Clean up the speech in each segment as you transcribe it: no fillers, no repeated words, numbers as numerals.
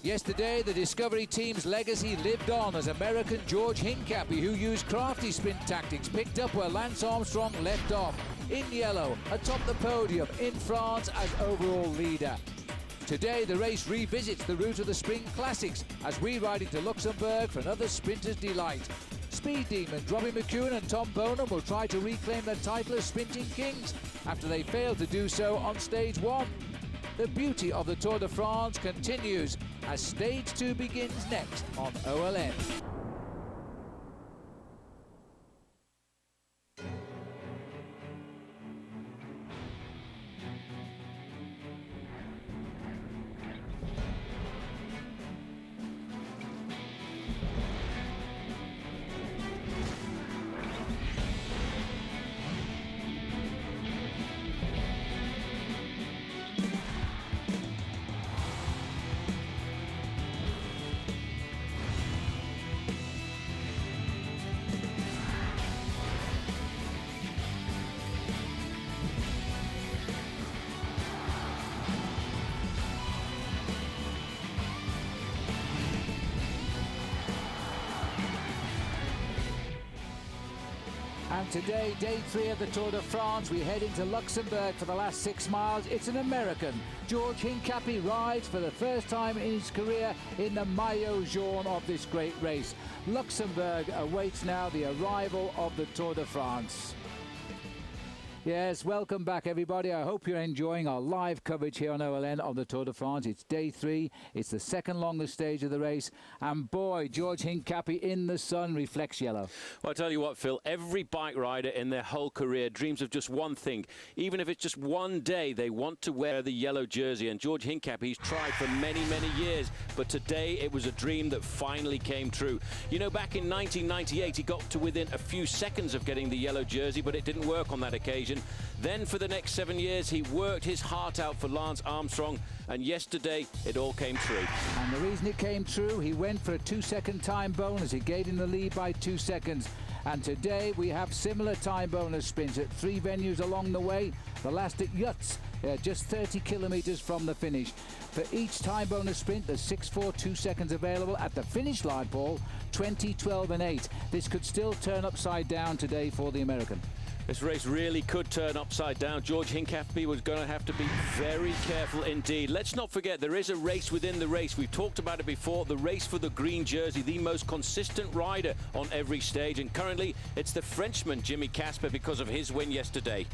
Yesterday, the Discovery team's legacy lived on as American George Hincapie, who used crafty sprint tactics, picked up where Lance Armstrong left off, in yellow, atop the podium, in France as overall leader. Today, the race revisits the route of the Spring Classics as we ride into Luxembourg for another sprinter's delight. Speed demons Robbie McEwen and Tom Bonham will try to reclaim their title as sprinting kings after they failed to do so on Stage 1. The beauty of the Tour de France continues as Stage 2 begins next on OLN. And today, day 3 of the Tour de France, we head into Luxembourg for the last 6 miles. It's an American. George Hincapie rides for the first time in his career in the maillot jaune of this great race. Luxembourg awaits now the arrival of the Tour de France. Yes, welcome back everybody. I hope you're enjoying our live coverage here on OLN of the Tour de France. It's day 3. It's the second longest stage of the race. And boy, George Hincapie in the sun reflects yellow. Well, I tell you what, Phil, every bike rider in their whole career dreams of just one thing. Even if it's just one day, they want to wear the yellow jersey. And George Hincapie's tried for many, many years. But today it was a dream that finally came true. You know, back in 1998, he got to within a few seconds of getting the yellow jersey, but it didn't work on that occasion. Then for the next 7 years, he worked his heart out for Lance Armstrong, and yesterday it all came true. And the reason it came true, he went for a 2-second time bonus. It gave him the lead by 2 seconds. And today we have similar time bonus sprints at 3 venues along the way. The last at Jutz, just 30 kilometres from the finish. For each time bonus sprint, there's 6, 4, 2 seconds available. At the finish line, Paul, 20, 12 and 8. This could still turn upside down today for the American. This race really could turn upside down. George Hincapie was going to have to be very careful indeed. Let's not forget, there is a race within the race. We've talked about it before, the race for the green jersey, the most consistent rider on every stage. And currently, it's the Frenchman, Jimmy Casper, because of his win yesterday.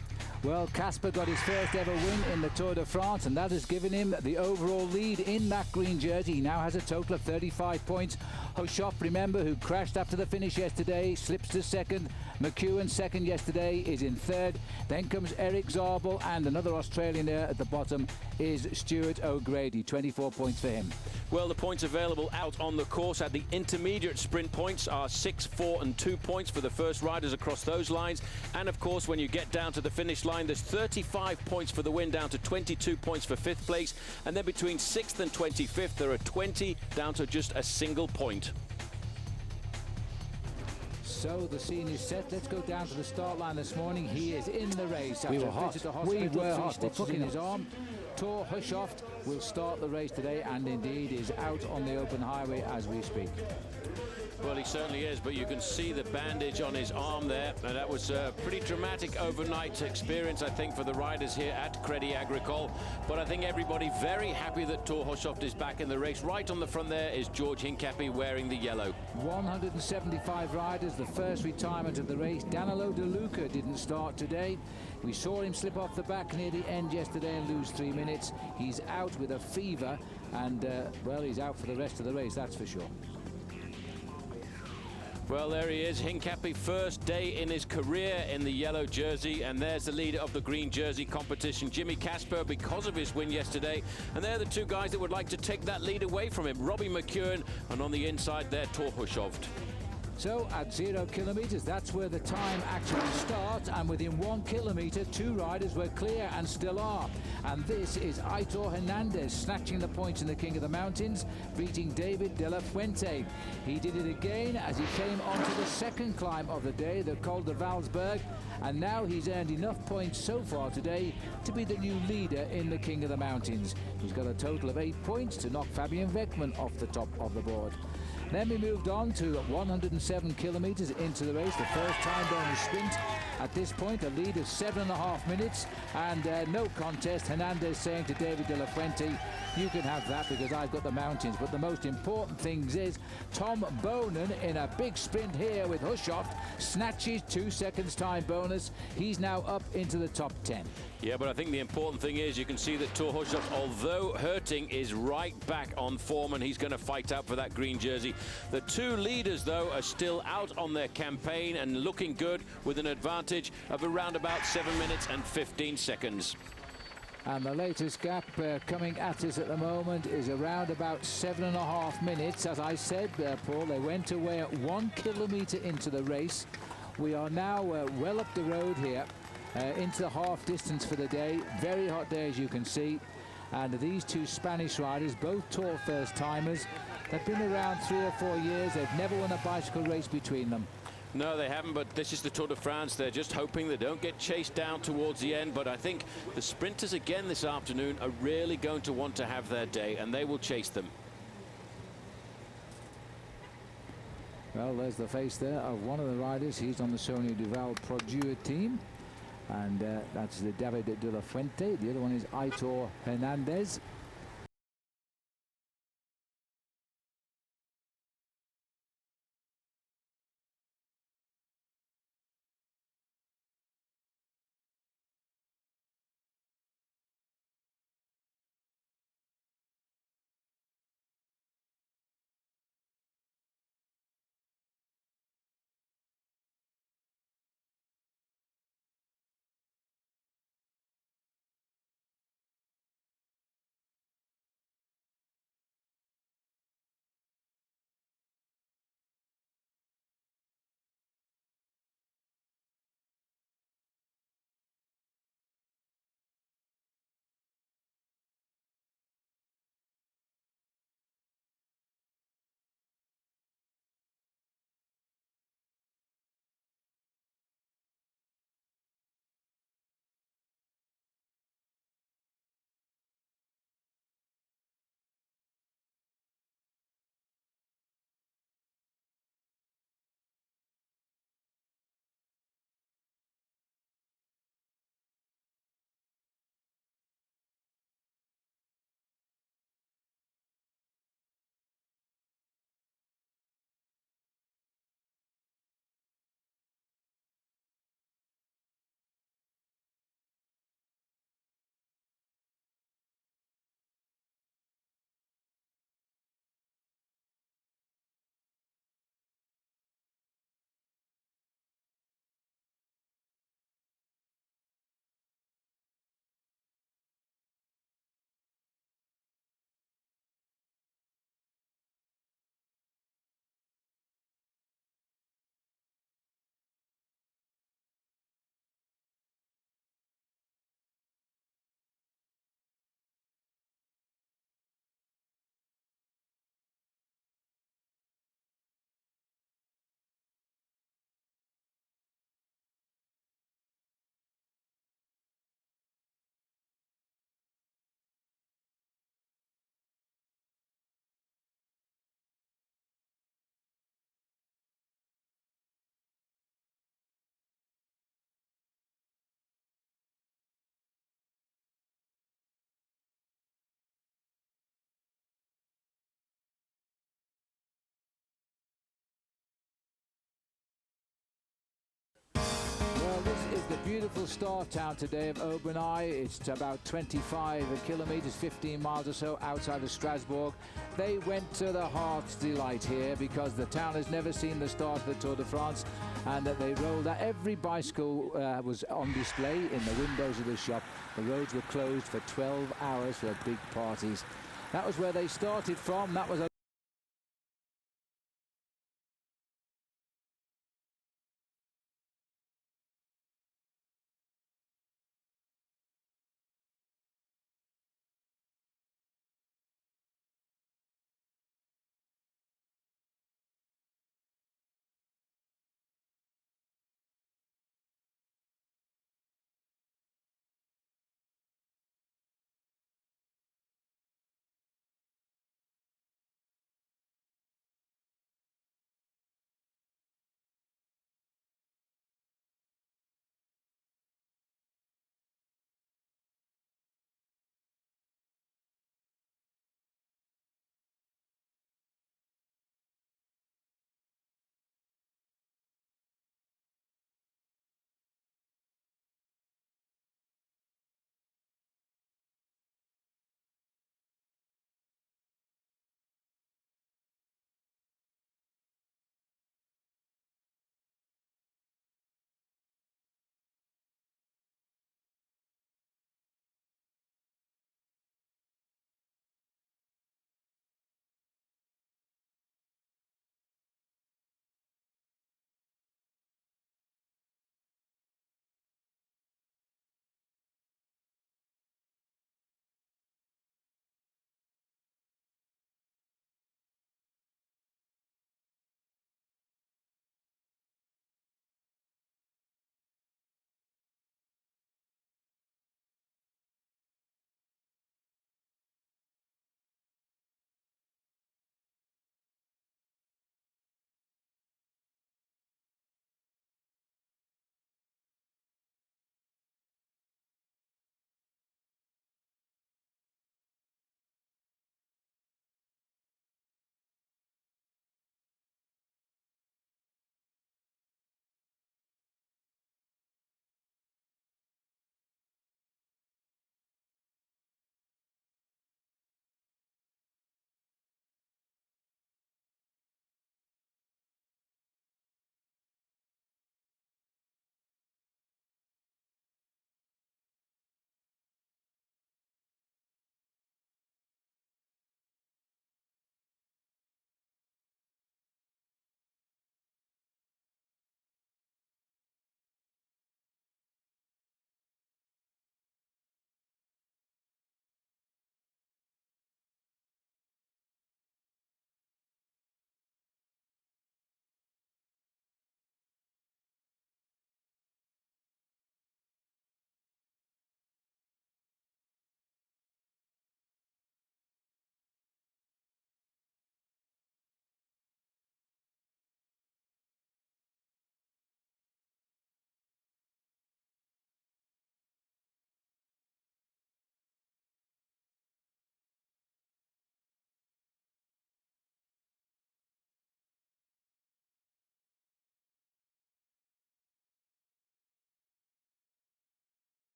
Well, Casper got his first ever win in the Tour de France, and that has given him the overall lead in that green jersey. He now has a total of 35 points. Hoshoff, remember, who crashed after the finish yesterday, slips to second. McEwen, second yesterday, is in third. Then comes Eric Zabel, and another Australian there at the bottom is Stuart O'Grady. 24 points for him. Well, the points available out on the course at the intermediate sprint points are 6, 4 and 2 points for the first riders across those lines. And of course, when you get down to the finish line, there's 35 points for the win, down to 22 points for 5th place. And then between 6th and 25th, there are 20 down to just a single point. So the scene is set. Let's go down to the start line this morning. He is in the race. We were hot. We were hot. We're in his arm. Tor Hushoft will start the race today and indeed is out on the open highway as we speak. Well, he certainly is, but you can see the bandage on his arm there, and that was a pretty dramatic overnight experience, I think, for the riders here at Crédit Agricole. But I think everybody very happy that Tor Hushoft is back in the race. Right on the front there is George Hincapie wearing the yellow. 175 riders, the first retirement of the race. Danilo De Luca didn't start today. We saw him slip off the back near the end yesterday and lose 3 minutes. He's out with a fever, and, well, he's out for the rest of the race, that's for sure. Well, there he is, Hincapie, first day in his career in the yellow jersey, and there's the leader of the green jersey competition, Jimmy Casper, because of his win yesterday. And they're the two guys that would like to take that lead away from him, Robbie McEwen, and on the inside there, Tor Hushoft. So at 0 kilometres, that's where the time actually starts, and within 1 kilometre, 2 riders were clear and still are. And this is Aitor Hernandez snatching the points in the King of the Mountains, beating David de la Fuente. He did it again as he came onto the second climb of the day, the Col de Valsberg, and now he's earned enough points so far today to be the new leader in the King of the Mountains. He's got a total of 8 points to knock Fabian Weckmann off the top of the board. Then we moved on to 107 kilometres into the race, the first time bonus sprint. At this point, a lead of 7.5 minutes, and no contest. Hernandez saying to David de la Fuente, you can have that because I've got the mountains. But the most important thing is Tom Bonen in a big sprint here with Hushoft snatches 2 seconds time bonus. He's now up into the top 10. Yeah, but I think the important thing is you can see that Thor Hushoft, although hurting, is right back on form, and he's going to fight out for that green jersey. The 2 leaders, though, are still out on their campaign and looking good with an advantage of around about 7 minutes and 15 seconds. And the latest gap coming at us at the moment is around about 7.5 minutes. As I said, Paul, they went away at 1 kilometre into the race. We are now well up the road here. Into the half distance for the day. Very hot day, as you can see. And these 2 Spanish riders, both Tour first-timers, they've been around 3 or 4 years. They've never won a bicycle race between them. No, they haven't, but this is the Tour de France. They're just hoping they don't get chased down towards the end. But I think the sprinters again this afternoon are really going to want to have their day, and they will chase them. Well, there's the face there of one of the riders. He's on the Sony Duval Producer team. And that's the David de la Fuente. The other one is Aitor Hernandez. This is the beautiful start town today of Aubenas. It's about 25 kilometres, 15 miles or so outside of Strasbourg. They went to the Heart's Delight here because the town has never seen the start of the Tour de France, and that they rolled out. Every bicycle was on display in the windows of the shop. The roads were closed for 12 hours for big parties. That was where they started from. That was a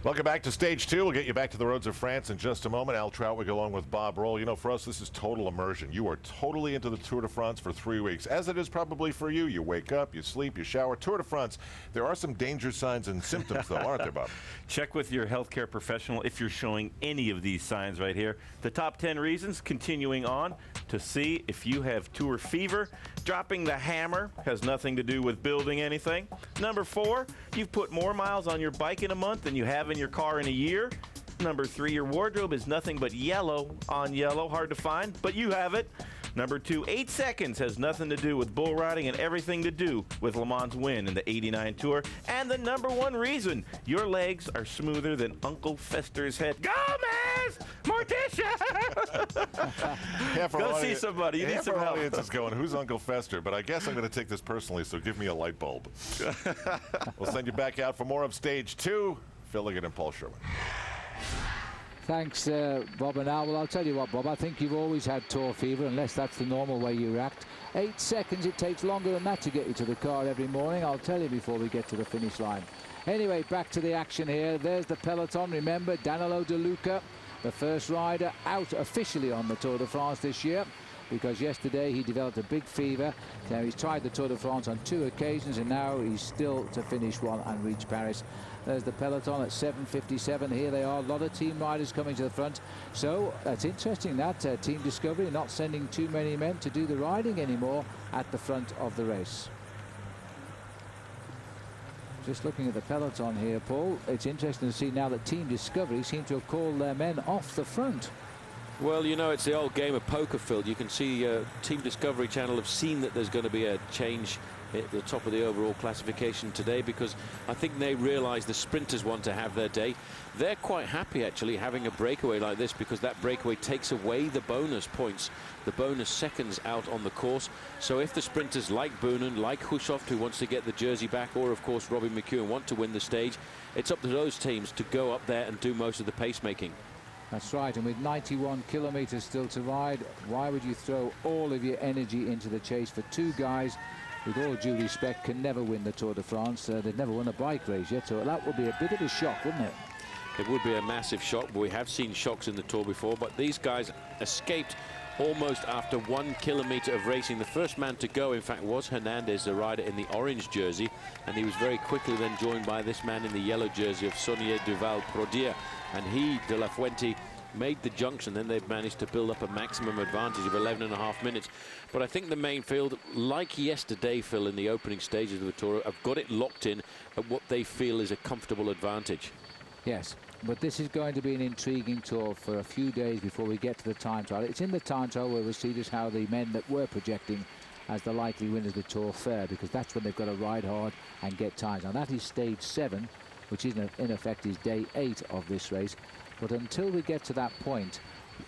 Welcome back to Stage 2. We'll get you back to the roads of France in just a moment. Al Troutwig along with Bob Roll. You know, for us, this is total immersion. You are totally into the Tour de France for 3 weeks, as it is probably for you. You wake up, you sleep, you shower. Tour de France. There are some danger signs and symptoms, though, aren't there, Bob? Check with your healthcare professional if you're showing any of these signs right here. The top 10 reasons, continuing on, to see if you have Tour fever. Dropping the hammer has nothing to do with building anything. Number 4, you've put more miles on your bike in a month than you have in your car in a year. Number 3, your wardrobe is nothing but yellow on yellow, hard to find, but you have it. Number 2, 8 seconds has nothing to do with bull riding and everything to do with Le Mans' win in the '89 Tour. And the number 1 reason, your legs are smoother than Uncle Fester's head. Gomez! Morticia! Go see somebody. You need some help. Audience is going, who's Uncle Fester? But I guess I'm going to take this personally, so give me a light bulb. We'll send you back out for more of Stage 2. Phil Liggett and Paul Sherwen. Thanks, Bob and Al. Well, I'll tell you what, Bob, I think you've always had Tour fever, unless that's the normal way you react. 8 seconds, it takes longer than that to get you to the car every morning, I'll tell you, before we get to the finish line. Anyway, back to the action here. There's the peloton. Remember, Danilo De Luca, the first rider out officially on the Tour de France this year, because yesterday he developed a big fever. Now he's tried the Tour de France on 2 occasions, and now he's still to finish one and reach Paris. There's the peloton at 7:57. Here they are. A lot of team riders coming to the front. So that's interesting that Team Discovery not sending too many men to do the riding anymore at the front of the race. Just looking at the peloton here, Paul, it's interesting to see now that Team Discovery seem to have called their men off the front. Well, you know, it's the old game of poker, Phil. You can see Team Discovery Channel have seen that there's going to be a change at the top of the overall classification today, because I think they realize the sprinters want to have their day. They're quite happy, actually, having a breakaway like this, because that breakaway takes away the bonus points, the bonus seconds out on the course. So if the sprinters like Boonen, like Hushovd, who wants to get the jersey back, or, of course, Robbie McEwen want to win the stage, it's up to those teams to go up there and do most of the pacemaking. That's right, and with 91 kilometers still to ride, why would you throw all of your energy into the chase for 2 guys, with all due respect, can never win the Tour de France? They've never won a bike race yet, so that would be a bit of a shock, wouldn't it? It would be a massive shock. We have seen shocks in the Tour before, but these guys escaped almost after 1 kilometer of racing. The first man to go, in fact, was Hernandez, the rider in the orange jersey, and he was very quickly then joined by this man in the yellow jersey of Saunier Duval Prodier, and he, De La Fuente, made the junction. Then they've managed to build up a maximum advantage of 11.5 minutes. But I think the main field, like yesterday, Phil, in the opening stages of the Tour, have got it locked in at what they feel is a comfortable advantage. Yes, but this is going to be an intriguing Tour for a few days before we get to the time trial. It's in the time trial where we'll see just how the men that we're projecting as the likely winners of the Tour fare, because that's when they've got to ride hard and get times. Now that is stage 7, which is in effect is day 8 of this race. But until we get to that point,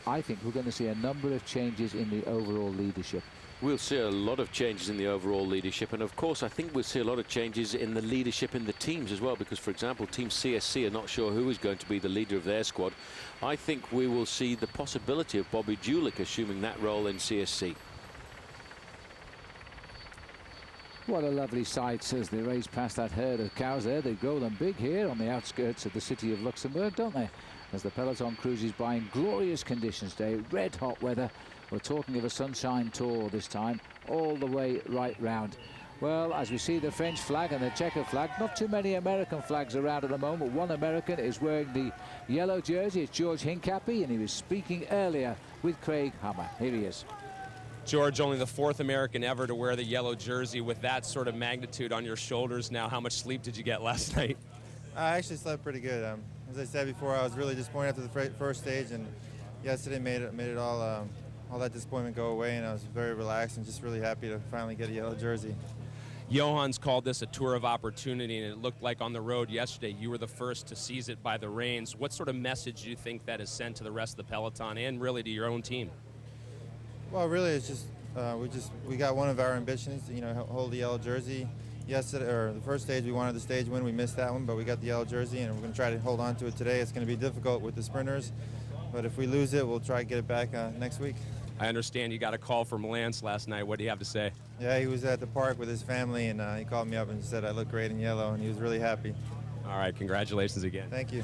I think we're going to see a number of changes in the overall leadership. We'll see a lot of changes in the overall leadership, and of course I think we'll see a lot of changes in the leadership in the teams as well, because, for example, Team CSC are not sure who is going to be the leader of their squad. I think we will see the possibility of Bobby Julich assuming that role in CSC. What a lovely sight as they race past that herd of cows there. They grow them big here on the outskirts of the city of Luxembourg, don't they? As the peloton cruises by in glorious conditions today, red hot weather. We're talking of a sunshine Tour this time, all the way right round. Well, as we see the French flag and the checker flag, not too many American flags around at the moment. One American is wearing the yellow jersey. It's George Hincapie, and he was speaking earlier with Craig Hammer. Here he is. George, only the 4th American ever to wear the yellow jersey. With that sort of magnitude on your shoulders now, how much sleep did you get last night? I actually slept pretty good. As I said before, I was really disappointed after the first stage, and yesterday made it all that disappointment go away, and I was very relaxed and just really happy to finally get a yellow jersey. Johans called this a tour of opportunity, and it looked like on the road yesterday you were the first to seize it by the reins. What sort of message do you think that has sent to the rest of the peloton and really to your own team? Well, really, it's just we got one of our ambitions, hold the yellow jersey. Yesterday, or the first stage, we wanted the stage win. We missed that one, but we got the yellow jersey, and we're going to try to hold on to it today. It's going to be difficult with the sprinters, but if we lose it, we'll try to get it back next week. I understand you got a call from Lance last night. What do you have to say? Yeah, he was at the park with his family, and he called me up and said I look great in yellow, and he was really happy. All right, congratulations again. Thank you.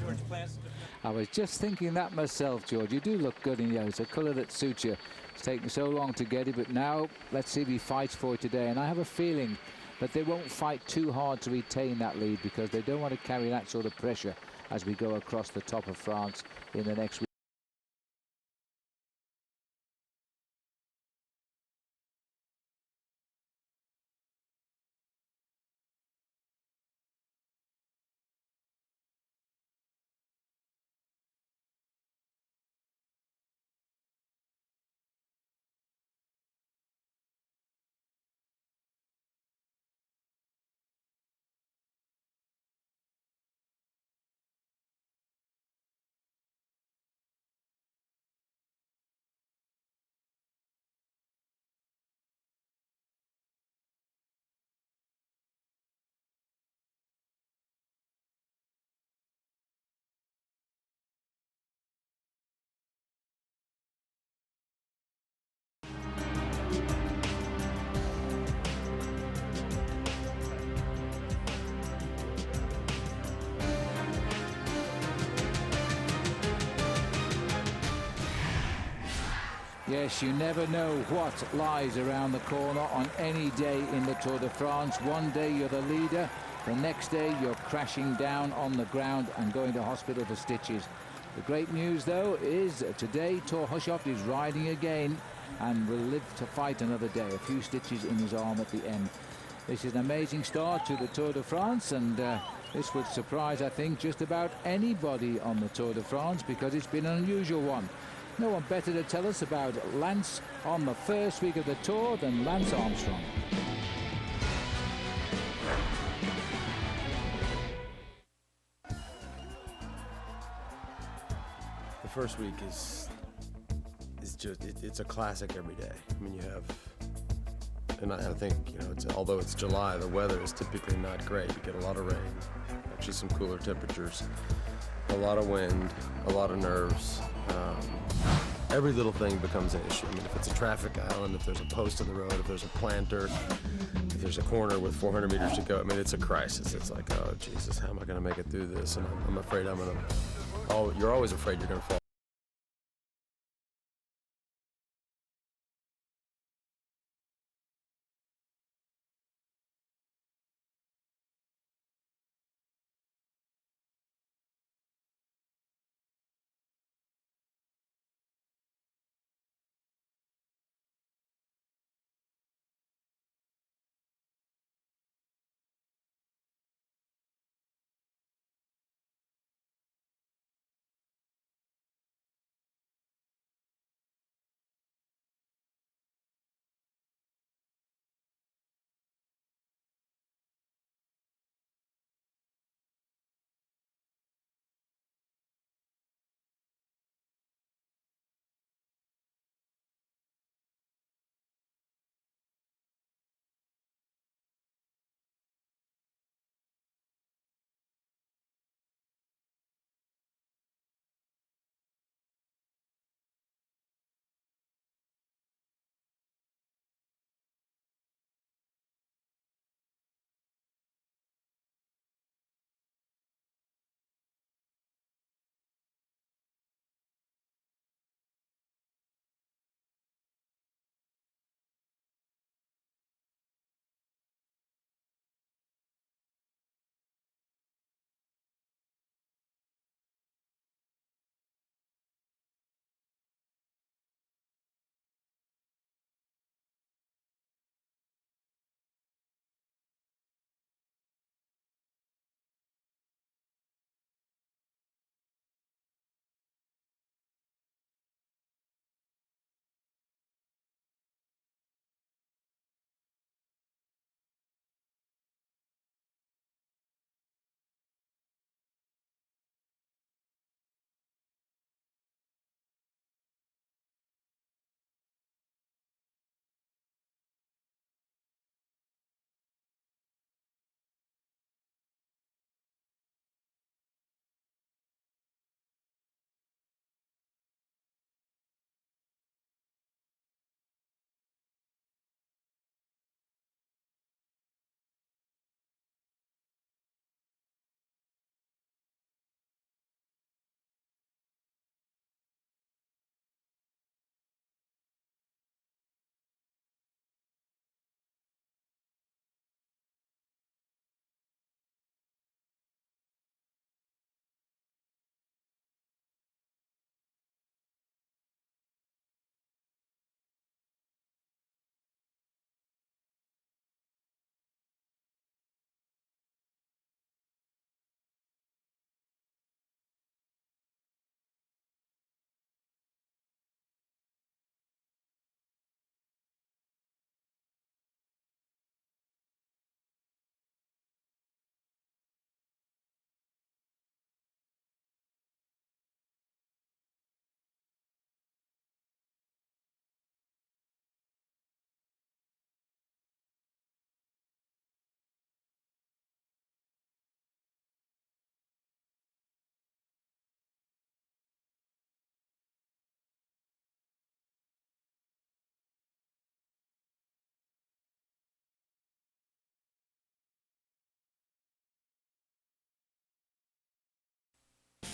I was just thinking that myself, George. You do look good in yellow. It's a colour that suits you. It's taken so long to get it, but now let's see if he fights for it today. And I have a feeling that they won't fight too hard to retain that lead because they don't want to carry that sort of pressure as we go across the top of France in the next week. Yes, you never know what lies around the corner on any day in the Tour de France. One day you're the leader, the next day you're crashing down on the ground and going to hospital for stitches. The great news, though, is today Thor Hushovd is riding again and will live to fight another day. A few stitches in his arm at the end. This is an amazing start to the Tour de France, and this would surprise, I think, just about anybody on the Tour de France because it's been an unusual one. No one better to tell us about Lance on the first week of the Tour than Lance Armstrong. The first week is just it's a classic every day. I mean, you have, and I think, you know, although it's July, the weather is typically not great. You get a lot of rain, actually some cooler temperatures, a lot of wind, a lot of nerves. Every little thing becomes an issue. I mean, if it's a traffic island, if there's a post in the road, if there's a planter, if there's a corner with 400 meters to go, I mean, it's a crisis. It's like, oh, Jesus, how am I going to make it through this? And I'm afraid I'm going to, you're always afraid you're going to fall.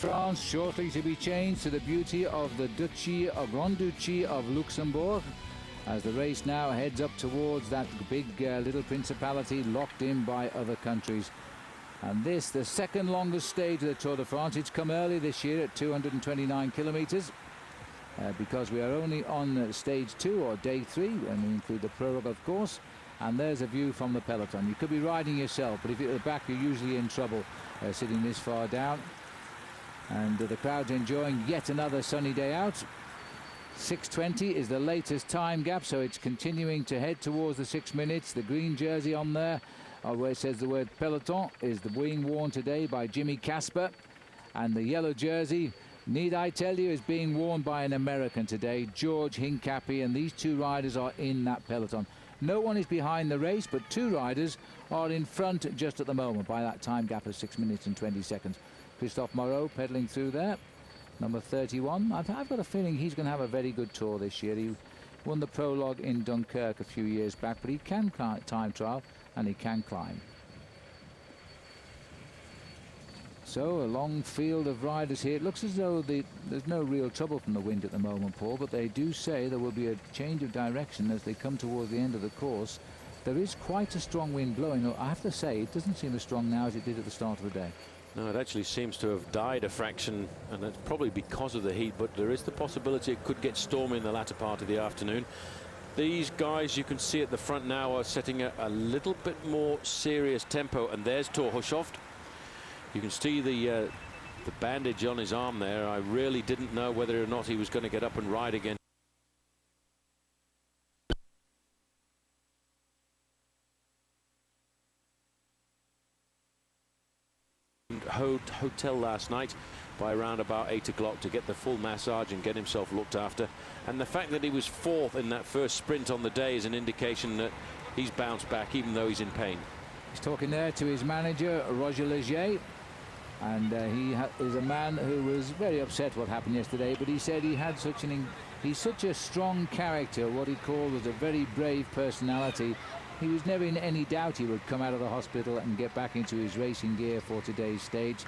France, shortly to be changed to the beauty of the Duchy of Grand Duchy of Luxembourg, as the race now heads up towards that big little principality locked in by other countries. And this, the second longest stage of the Tour de France. It's come early this year at 229 kilometres. Because we are only on stage 2 or day 3 when we include the prologue, of course. And there's a view from the peloton. You could be riding yourself, but if you're at the back, you're usually in trouble sitting this far down. And the crowd's enjoying yet another sunny day out. 6:20 is the latest time gap, so it's continuing to head towards the 6 minutes. The green jersey on there, where it says the word peloton, is the being worn today by Jimmy Casper. And the yellow jersey, need I tell you, is being worn by an American today, George Hincapie, and these two riders are in that peloton. No one is behind the race, but two riders are in front just at the moment by that time gap of 6 minutes and 20 seconds. Christophe Moreau pedaling through there, number 31. I've got a feeling he's going to have a very good tour this year. He won the prologue in Dunkirk a few years back, but he can time trial and he can climb. So a long field of riders here. It looks as though there's no real trouble from the wind at the moment, Paul, but they do say there will be a change of direction as they come towards the end of the course. There is quite a strong wind blowing. I have to say, it doesn't seem as strong now as it did at the start of the day. No, it actually seems to have died a fraction, and that's probably because of the heat, but there is the possibility it could get stormy in the latter part of the afternoon. These guys you can see at the front now are setting a little bit more serious tempo, and there's Thor Hushovd. You can see the bandage on his arm there. I really didn't know whether or not he was going to get up and ride again. Hotel last night by around about 8 o'clock to get the full massage and get himself looked after. And the fact that he was fourth in that first sprint on the day is an indication that he's bounced back, even though he's in pain. He's talking there to his manager, Roger Leger. And he is a man who was very upset what happened yesterday, but he said he had he's such a strong character, what he called was a very brave personality. He was never in any doubt he would come out of the hospital and get back into his racing gear for today's stage.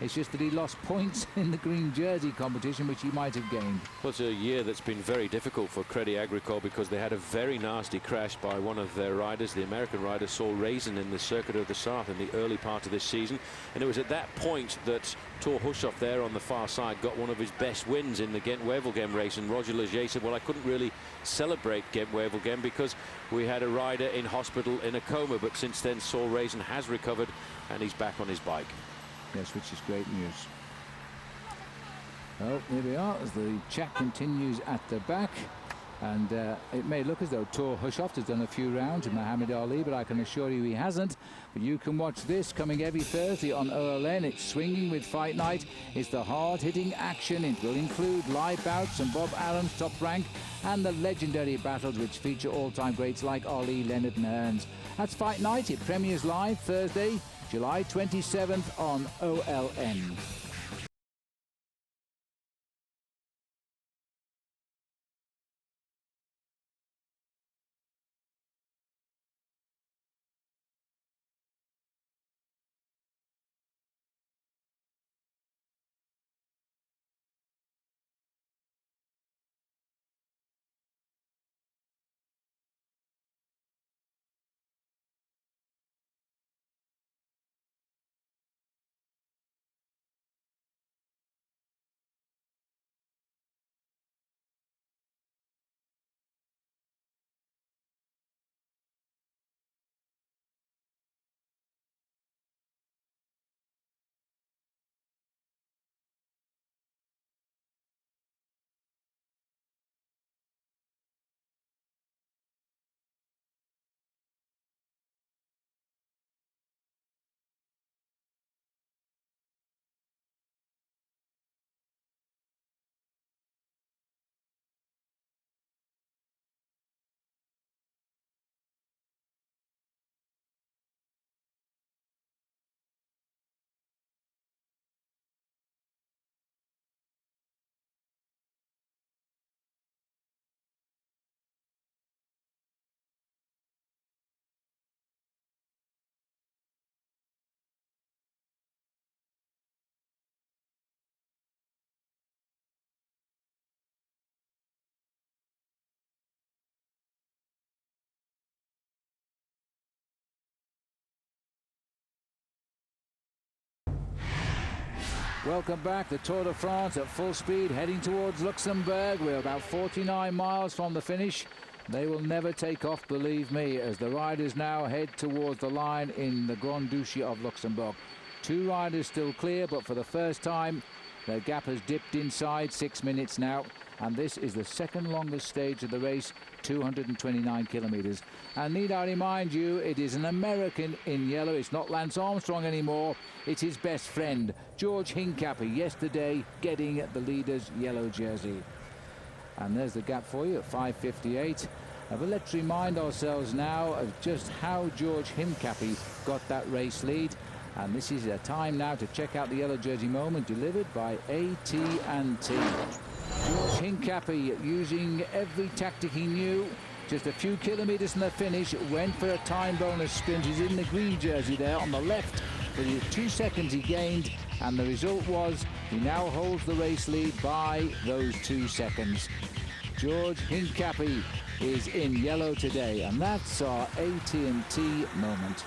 It's just that he lost points in the green jersey competition, which he might have gained. Well, it's a year that's been very difficult for Crédit Agricole because they had a very nasty crash by one of their riders, the American rider Saul Raisin, in the Circuit of the Sarthe in the early part of this season. And it was at that point that Thor Hushovd there on the far side got one of his best wins in the Ghent-Wevelgem race. And Roger Leger said, well, I couldn't really celebrate Ghent-Wevelgem because we had a rider in hospital in a coma. But since then, Saul Raisin has recovered and he's back on his bike. Yes, which is great news. Well, here we are as the chat continues at the back. And it may look as though Thor Hushovd has done a few rounds with Muhammad Ali, but I can assure you he hasn't. But you can watch this coming every Thursday on OLN. It's Swinging with Fight Night. It's the hard-hitting action. It will include live bouts and Bob Arum's top rank and the legendary battles which feature all-time greats like Ali, Leonard and Hearns. That's Fight Night. It premieres live Thursday, July 27th on OLN. Welcome back. The Tour de France at full speed, heading towards Luxembourg. We're about 49 miles from the finish. They will never take off, believe me, as the riders now head towards the line in the Grand Duchy of Luxembourg. 2 riders still clear, but for the first time, their gap has dipped inside 6 minutes now. And this is the second longest stage of the race, 229 kilometers. And need I remind you, it is an American in yellow. It's not Lance Armstrong anymore. It's his best friend, George Hincapie, yesterday getting the leader's yellow jersey. And there's the gap for you at 5:58. But let's remind ourselves now of just how George Hincapie got that race lead. And this is a time now to check out the yellow jersey moment delivered by AT&T. George Hincapie, using every tactic he knew, just a few kilometers from the finish, went for a time bonus sprint. He's in the green jersey there on the left. For the 2 seconds he gained, and the result was he now holds the race lead by those 2 seconds. George Hincapie is in yellow today, and that's our AT&T moment.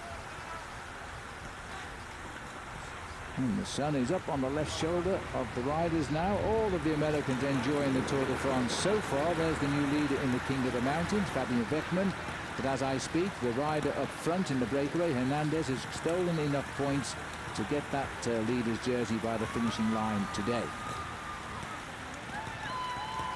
And the sun is up on the left shoulder of the riders now. All of the Americans enjoying the Tour de France so far. There's the new leader in the King of the Mountains, Fabien Beckman. But as I speak, the rider up front in the breakaway, Hernandez, has stolen enough points to get that leader's jersey by the finishing line today.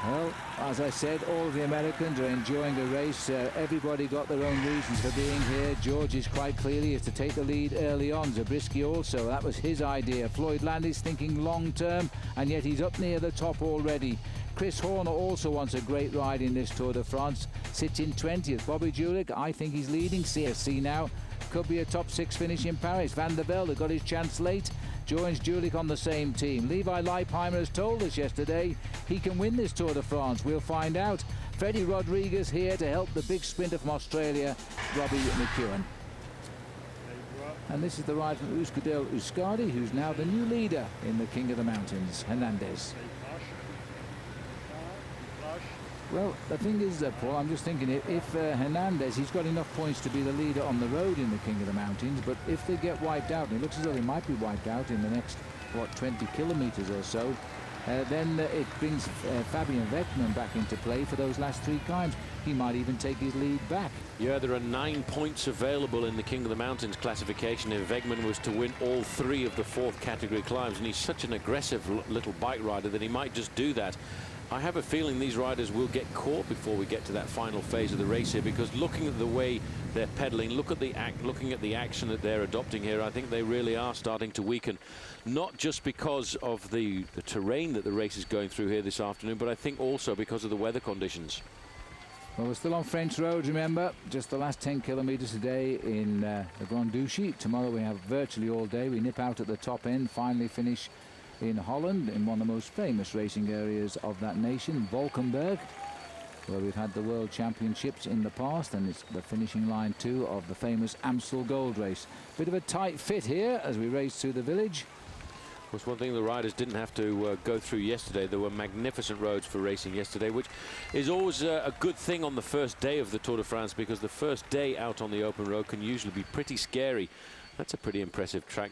Well, as I said, all of the Americans are enjoying a race. Everybody got their own reasons for being here. George is quite clearly is to take the lead early on. Zabriskie also, that was his idea. Floyd Landis thinking long term, and yet he's up near the top already. Chris Horner also wants a great ride in this Tour de France. Sits in 20th. Bobby Julich, I think he's leading. CSC now. Could be a top 6 finish in Paris. Van der Velde got his chance late. Joins Julich on the same team. Levi Leipheimer has told us yesterday he can win this Tour de France. We'll find out. Freddie Rodriguez here to help the big sprinter from Australia, Robbie McEwen. And this is the ride from Euskaltel Euskadi, who's now the new leader in the King of the Mountains, Hernandez. Well, the thing is, Paul, I'm just thinking if Hernandez, he's got enough points to be the leader on the road in the King of the Mountains, but if they get wiped out, and it looks as though they might be wiped out in the next, 20 kilometers or so, then it brings Fabien Beckman back into play for those last 3 climbs. He might even take his lead back. Yeah, there are 9 points available in the King of the Mountains classification if Wegman was to win all 3 of the 4th category climbs, and he's such an aggressive little bike rider that he might just do that. I have a feeling these riders will get caught before we get to that final phase of the race here, because looking at the way they're pedaling, looking at the action that they're adopting here, I think they really are starting to weaken, not just because of the terrain that the race is going through here this afternoon, but I think also because of the weather conditions. Well, we're still on French roads, remember. Just the last 10 kilometers a day in the Grand Duchy. Tomorrow we have virtually all day. We nip out at the top end, finally finish in Holland, in one of the most famous racing areas of that nation, Valkenburg, where we've had the World Championships in the past, and it's the finishing line too of the famous Amstel Gold Race. Bit of a tight fit here as we race through the village. Of course, one thing the riders didn't have to go through yesterday, there were magnificent roads for racing yesterday, which is always a good thing on the first day of the Tour de France, because the first day out on the open road can usually be pretty scary. That's a pretty impressive track.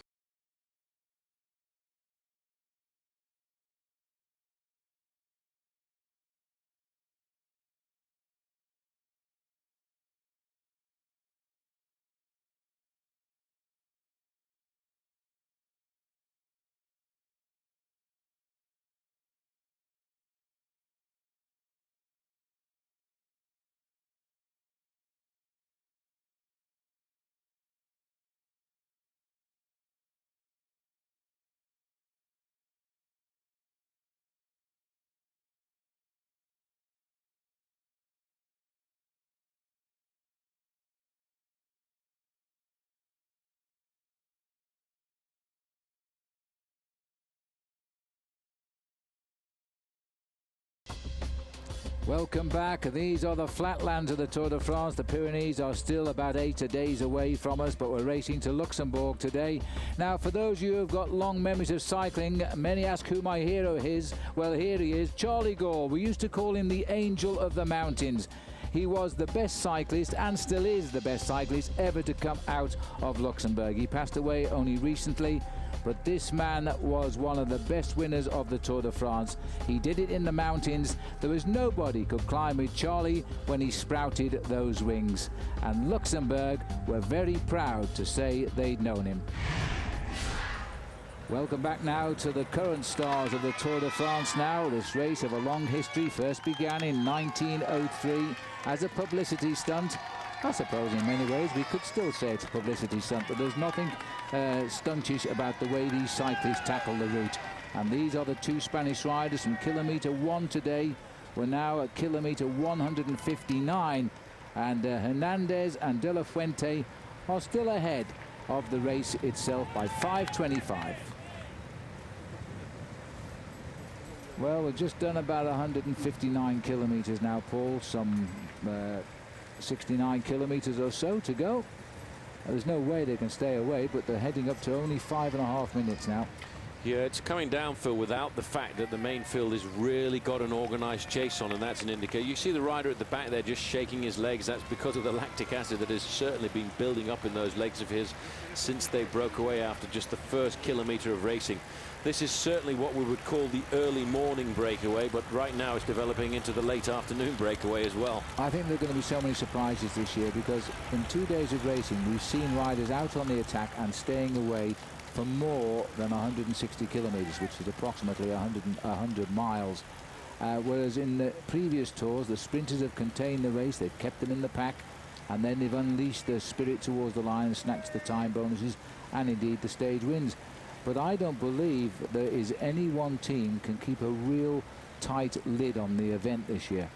Welcome back. These are the flatlands of the Tour de France. The Pyrenees are still about 8 days away from us, but we're racing to Luxembourg today. Now, for those of you who've got long memories of cycling, many ask who my hero is. Well, here he is, Charlie Gore. We used to call him the Angel of the Mountains. He was the best cyclist, and still is the best cyclist ever to come out of Luxembourg. He passed away only recently. but this man was one of the best winners of the Tour de France. He did it in the mountains. There was nobody could climb with Charlie when he sprouted those wings. And Luxembourg were very proud to say they'd known him. Welcome back now to the current stars of the Tour de France now. This race of a long history first began in 1903 as a publicity stunt. I suppose in many ways we could still say it's a publicity stunt, but there's nothing stuntish about the way these cyclists tackle the route. And these are the two Spanish riders from kilometre 1 today. We're now at kilometre 159, and Hernandez and De La Fuente are still ahead of the race itself by 5:25. Well, we've just done about 159 kilometres now, Paul. Some 69 kilometres or so to go. There's no way they can stay away, but they're heading up to only 5.5 minutes now. Yeah, it's coming down, Phil, without the fact that the main field has really got an organised chase on, and that's an indicator. You see the rider at the back there just shaking his legs. That's because of the lactic acid that has certainly been building up in those legs of his since they broke away after just the first kilometre of racing. This is certainly what we would call the early morning breakaway, but right now it's developing into the late afternoon breakaway as well. I think there are going to be so many surprises this year, because in 2 days of racing we've seen riders out on the attack and staying away for more than 160 kilometres, which is approximately 100 miles. Whereas in the previous tours, the sprinters have contained the race, they've kept them in the pack, and then they've unleashed their spirit towards the line and snatched the time bonuses and indeed the stage wins. But I don't believe there is any one team can keep a real tight lid on the event this year.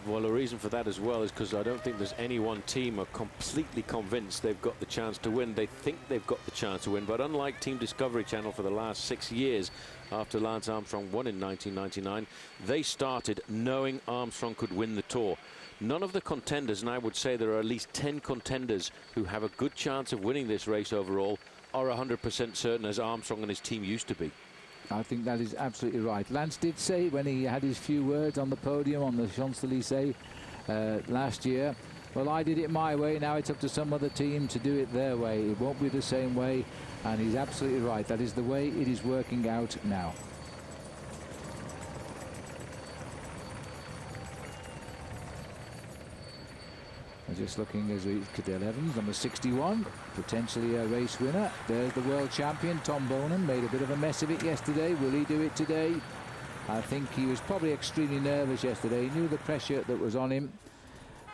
Well, the reason for that as well is because I don't think there's any one team are completely convinced they've got the chance to win. They think they've got the chance to win, but unlike Team Discovery Channel for the last 6 years, after Lance Armstrong won in 1999, they started knowing Armstrong could win the Tour. None of the contenders, and I would say there are at least 10 contenders who have a good chance of winning this race overall, are 100% certain, as Armstrong and his team used to be. I think that is absolutely right. Lance did say when he had his few words on the podium on the Champs-Élysées last year, well, I did it my way, now it's up to some other team to do it their way. It won't be the same way, and he's absolutely right. That is the way it is working out now. Just looking as we Cadell Evans, number 61, potentially a race winner. There's the world champion, Tom Bonan, made a bit of a mess of it yesterday. Will he do it today? I think he was probably extremely nervous yesterday. He knew the pressure that was on him.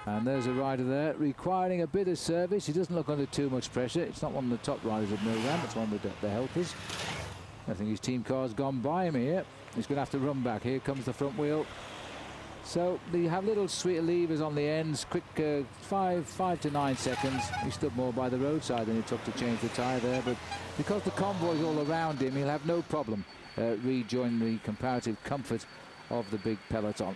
And there's a rider there requiring a bit of service. He doesn't look under too much pressure. It's not one of the top riders of Milgram, it's one of the helpers. I think his team car's gone by him here. He's going to have to run back. Here comes the front wheel. So they have little sweet levers on the ends, quick 5 to 9 seconds. He stood more by the roadside than it took to change the tyre there, but because the convoy's all around him, he'll have no problem rejoining the comparative comfort of the big peloton.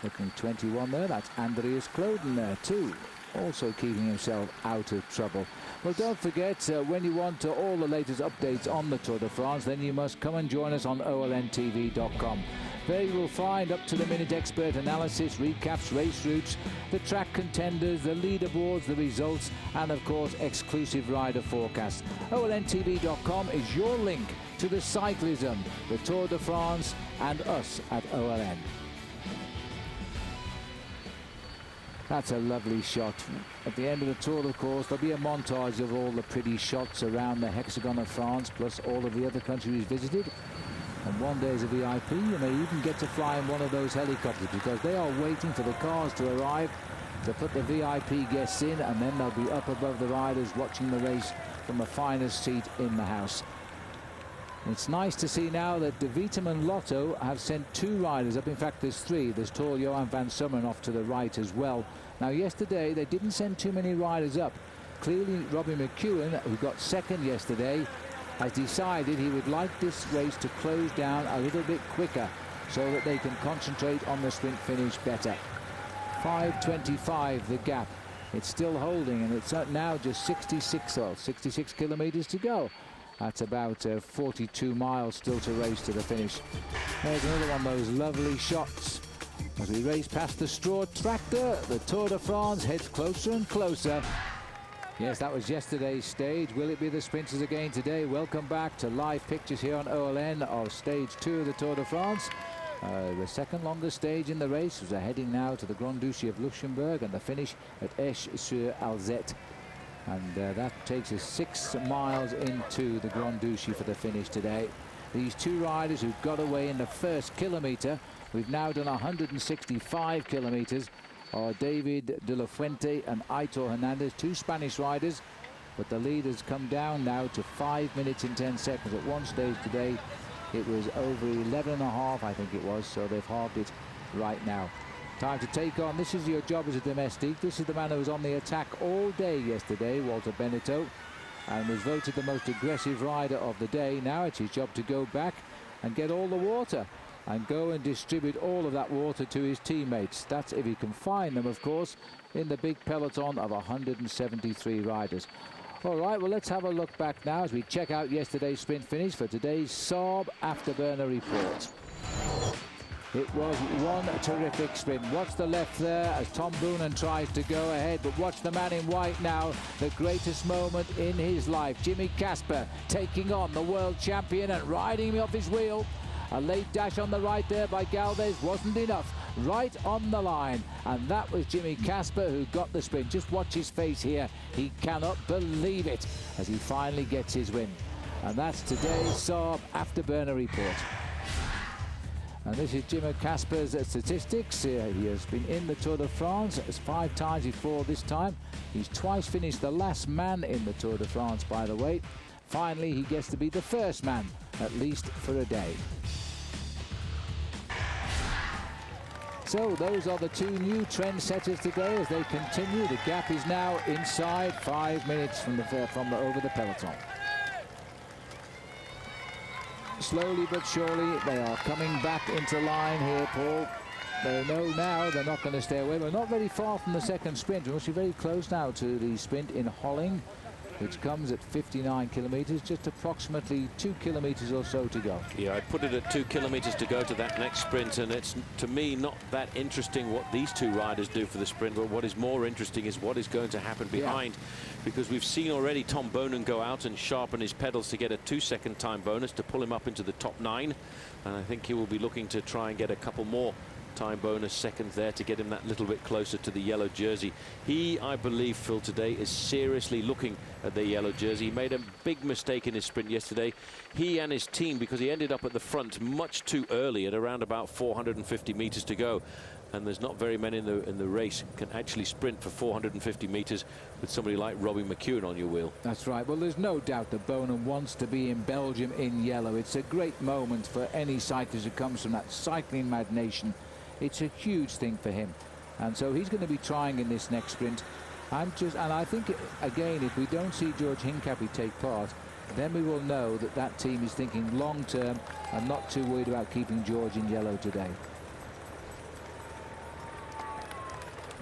Looking 21 there, that's Andreas Kloden there too, also keeping himself out of trouble. Well, don't forget, when you want all the latest updates on the Tour de France, then you must come and join us on olntv.com. There you will find up-to-the-minute expert analysis, recaps, race routes, the track contenders, the leaderboards, the results, and of course exclusive rider forecasts. olntv.com is your link to the cyclism, the Tour de France, and us at OLN. That's a lovely shot. At the end of the Tour, of course, there'll be a montage of all the pretty shots around the hexagon of France, plus all of the other countries visited. And one day as a VIP, you may even get to fly in one of those helicopters, because they are waiting for the cars to arrive to put the VIP guests in, and then they'll be up above the riders watching the race from the finest seat in the house. It's nice to see now that De Vitam and Lotto have sent 2 riders up. In fact, there's 3. There's tall Johan van Summeren off to the right as well. Now, yesterday, they didn't send too many riders up. Clearly, Robbie McEwen, who got second yesterday, has decided he would like this race to close down a little bit quicker so that they can concentrate on the sprint finish better. 5:25 the gap. It's still holding, and it's now just 66 kilometres to go. That's about 42 miles still to race to the finish. There's another one of those lovely shots. As we race past the straw tractor, the Tour de France heads closer and closer Yes, that was yesterday's stage. Will it be the sprinters again today? Welcome back to live pictures here on OLN of stage 2 of the Tour de France. The second longest stage in the race was heading now to the Grand Duchy of Luxembourg and the finish at Esch-sur-Alzette. And that takes us 6 miles into the Grand Duchy for the finish today. These two riders who got away in the first kilometre, we've now done 165 kilometres, are David de la Fuente and Aitor Hernandez, 2 Spanish riders, but the lead has come down now to 5 minutes and 10 seconds. At one stage today it was over 11.5, I think it was, so they've halved it right now. Time to take on, this is your job as a domestique. This is the man who was on the attack all day yesterday, Walter Benetton, and was voted the most aggressive rider of the day. Now it's his job to go back and get all the water and go and distribute all of that water to his teammates. That's if he can find them, of course, in the big peloton of 173 riders. All right, well, let's have a look back now as we check out yesterday's sprint finish for today's Saab Afterburner report. It was one terrific sprint. Watch the left there as Tom Boonen tries to go ahead, but watch the man in white now, the greatest moment in his life. Jimmy Casper taking on the world champion and riding him off his wheel. A late dash on the right there by Galvez wasn't enough. Right on the line, and that was Jimmy Casper who got the sprint. Just watch his face here. He cannot believe it as he finally gets his win. And that's today's Saab Afterburner report. And this is Jimmy Casper's statistics. He has been in the Tour de France 5 times before this time. He's twice finished the last man in the Tour de France, by the way. Finally, he gets to be the first man, at least for a day. So those are the 2 new trendsetters today as they continue. The gap is now inside 5 minutes from over the peloton. Slowly but surely they are coming back into line here, Paul. They know now they're not going to stay away. We're not very far from the second sprint. We must be very close now to the sprint in Holling, which comes at 59 kilometres, just approximately 2 kilometres or so to go. Yeah, I'd put it at 2 kilometres to go to that next sprint, and it's, to me, not that interesting what these 2 riders do for the sprint, but what is more interesting is what is going to happen behind, because we've seen already Tom Boonen go out and sharpen his pedals to get a 2-second time bonus to pull him up into the top 9, and I think he will be looking to try and get a couple more time bonus seconds there to get him that little bit closer to the yellow jersey. He, I believe, Phil, today is seriously looking at the yellow jersey. He made a big mistake in his sprint yesterday. He and his team, because he ended up at the front much too early at around about 450 meters to go, and there's not very many in the race can actually sprint for 450 meters with somebody like Robbie McEwen on your wheel. That's right. Well, there's no doubt that Boonen wants to be in Belgium in yellow. It's a great moment for any cyclist who comes from that cycling mad nation. It's a huge thing for him, and so he's going to be trying in this next sprint. And I think again, if we don't see George Hincapie take part, then we will know that that team is thinking long term and not too worried about keeping George in yellow today.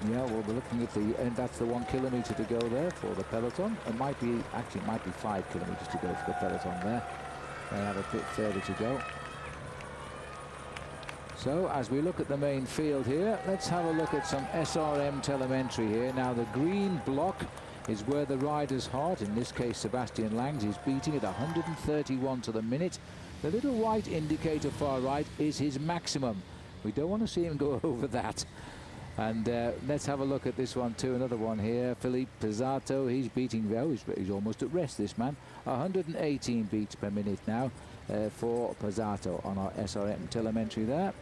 Yeah, well, we're looking at and that's the 1 kilometre to go there for the peloton. It might be 5 kilometres to go for the peloton there. They have a bit further to go. So as we look at the main field here, let's have a look at some SRM telemetry here. Now the green block is where the rider's heart, in this case Sebastian Langs, is beating at 131 to the minute. The little white indicator far right is his maximum. We don't want to see him go over that. And let's have a look at this one too, another one here. Philippe Pizzato, he's beating, he's almost at rest, this man. 118 beats per minute now for Pizzato on our SRM telemetry there.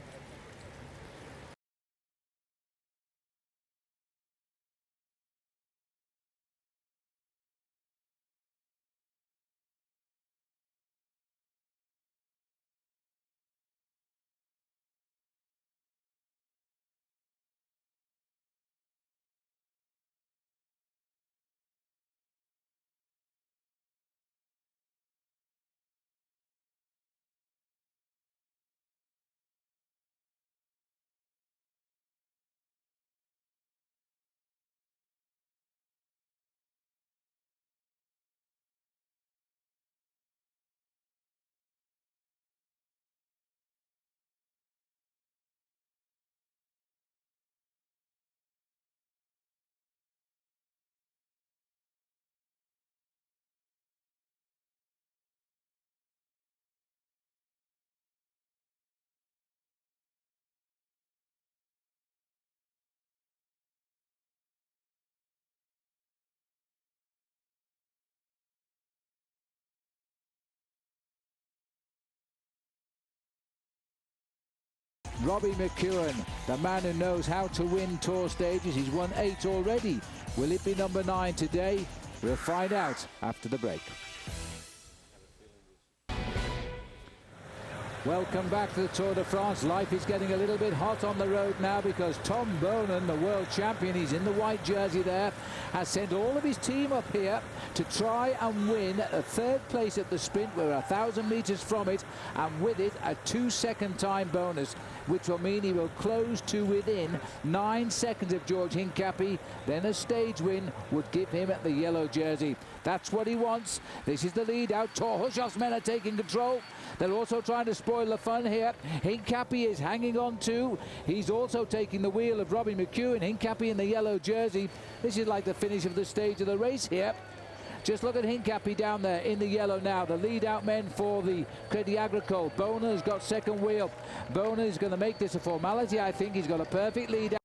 Robbie McEwen, the man who knows how to win tour stages. He's won 8 already. Will it be number 9 today? We'll find out after the break. Welcome back to the Tour de France. Life is getting a little bit hot on the road now because Tom Boonen, the world champion, he's in the white jersey there, has sent all of his team up here to try and win a 3rd place at the sprint. We're 1,000 meters from it, and with it a 2-second time bonus, which will mean he will close to within 9 seconds of George Hincapie. Then a stage win would give him the yellow jersey. That's what he wants. This is the lead out. Torhushov's men are taking control. They're also trying to spoil the fun here. Hincapie is hanging on too. He's also taking the wheel of Robbie McEwen. Hincapie in the yellow jersey. This is like the finish of the stage of the race here. Just look at Hincapie down there in the yellow now. The lead out men for the Crédit Agricole. Boner has got second wheel. Boner is going to make this a formality. I think he's got a perfect lead out.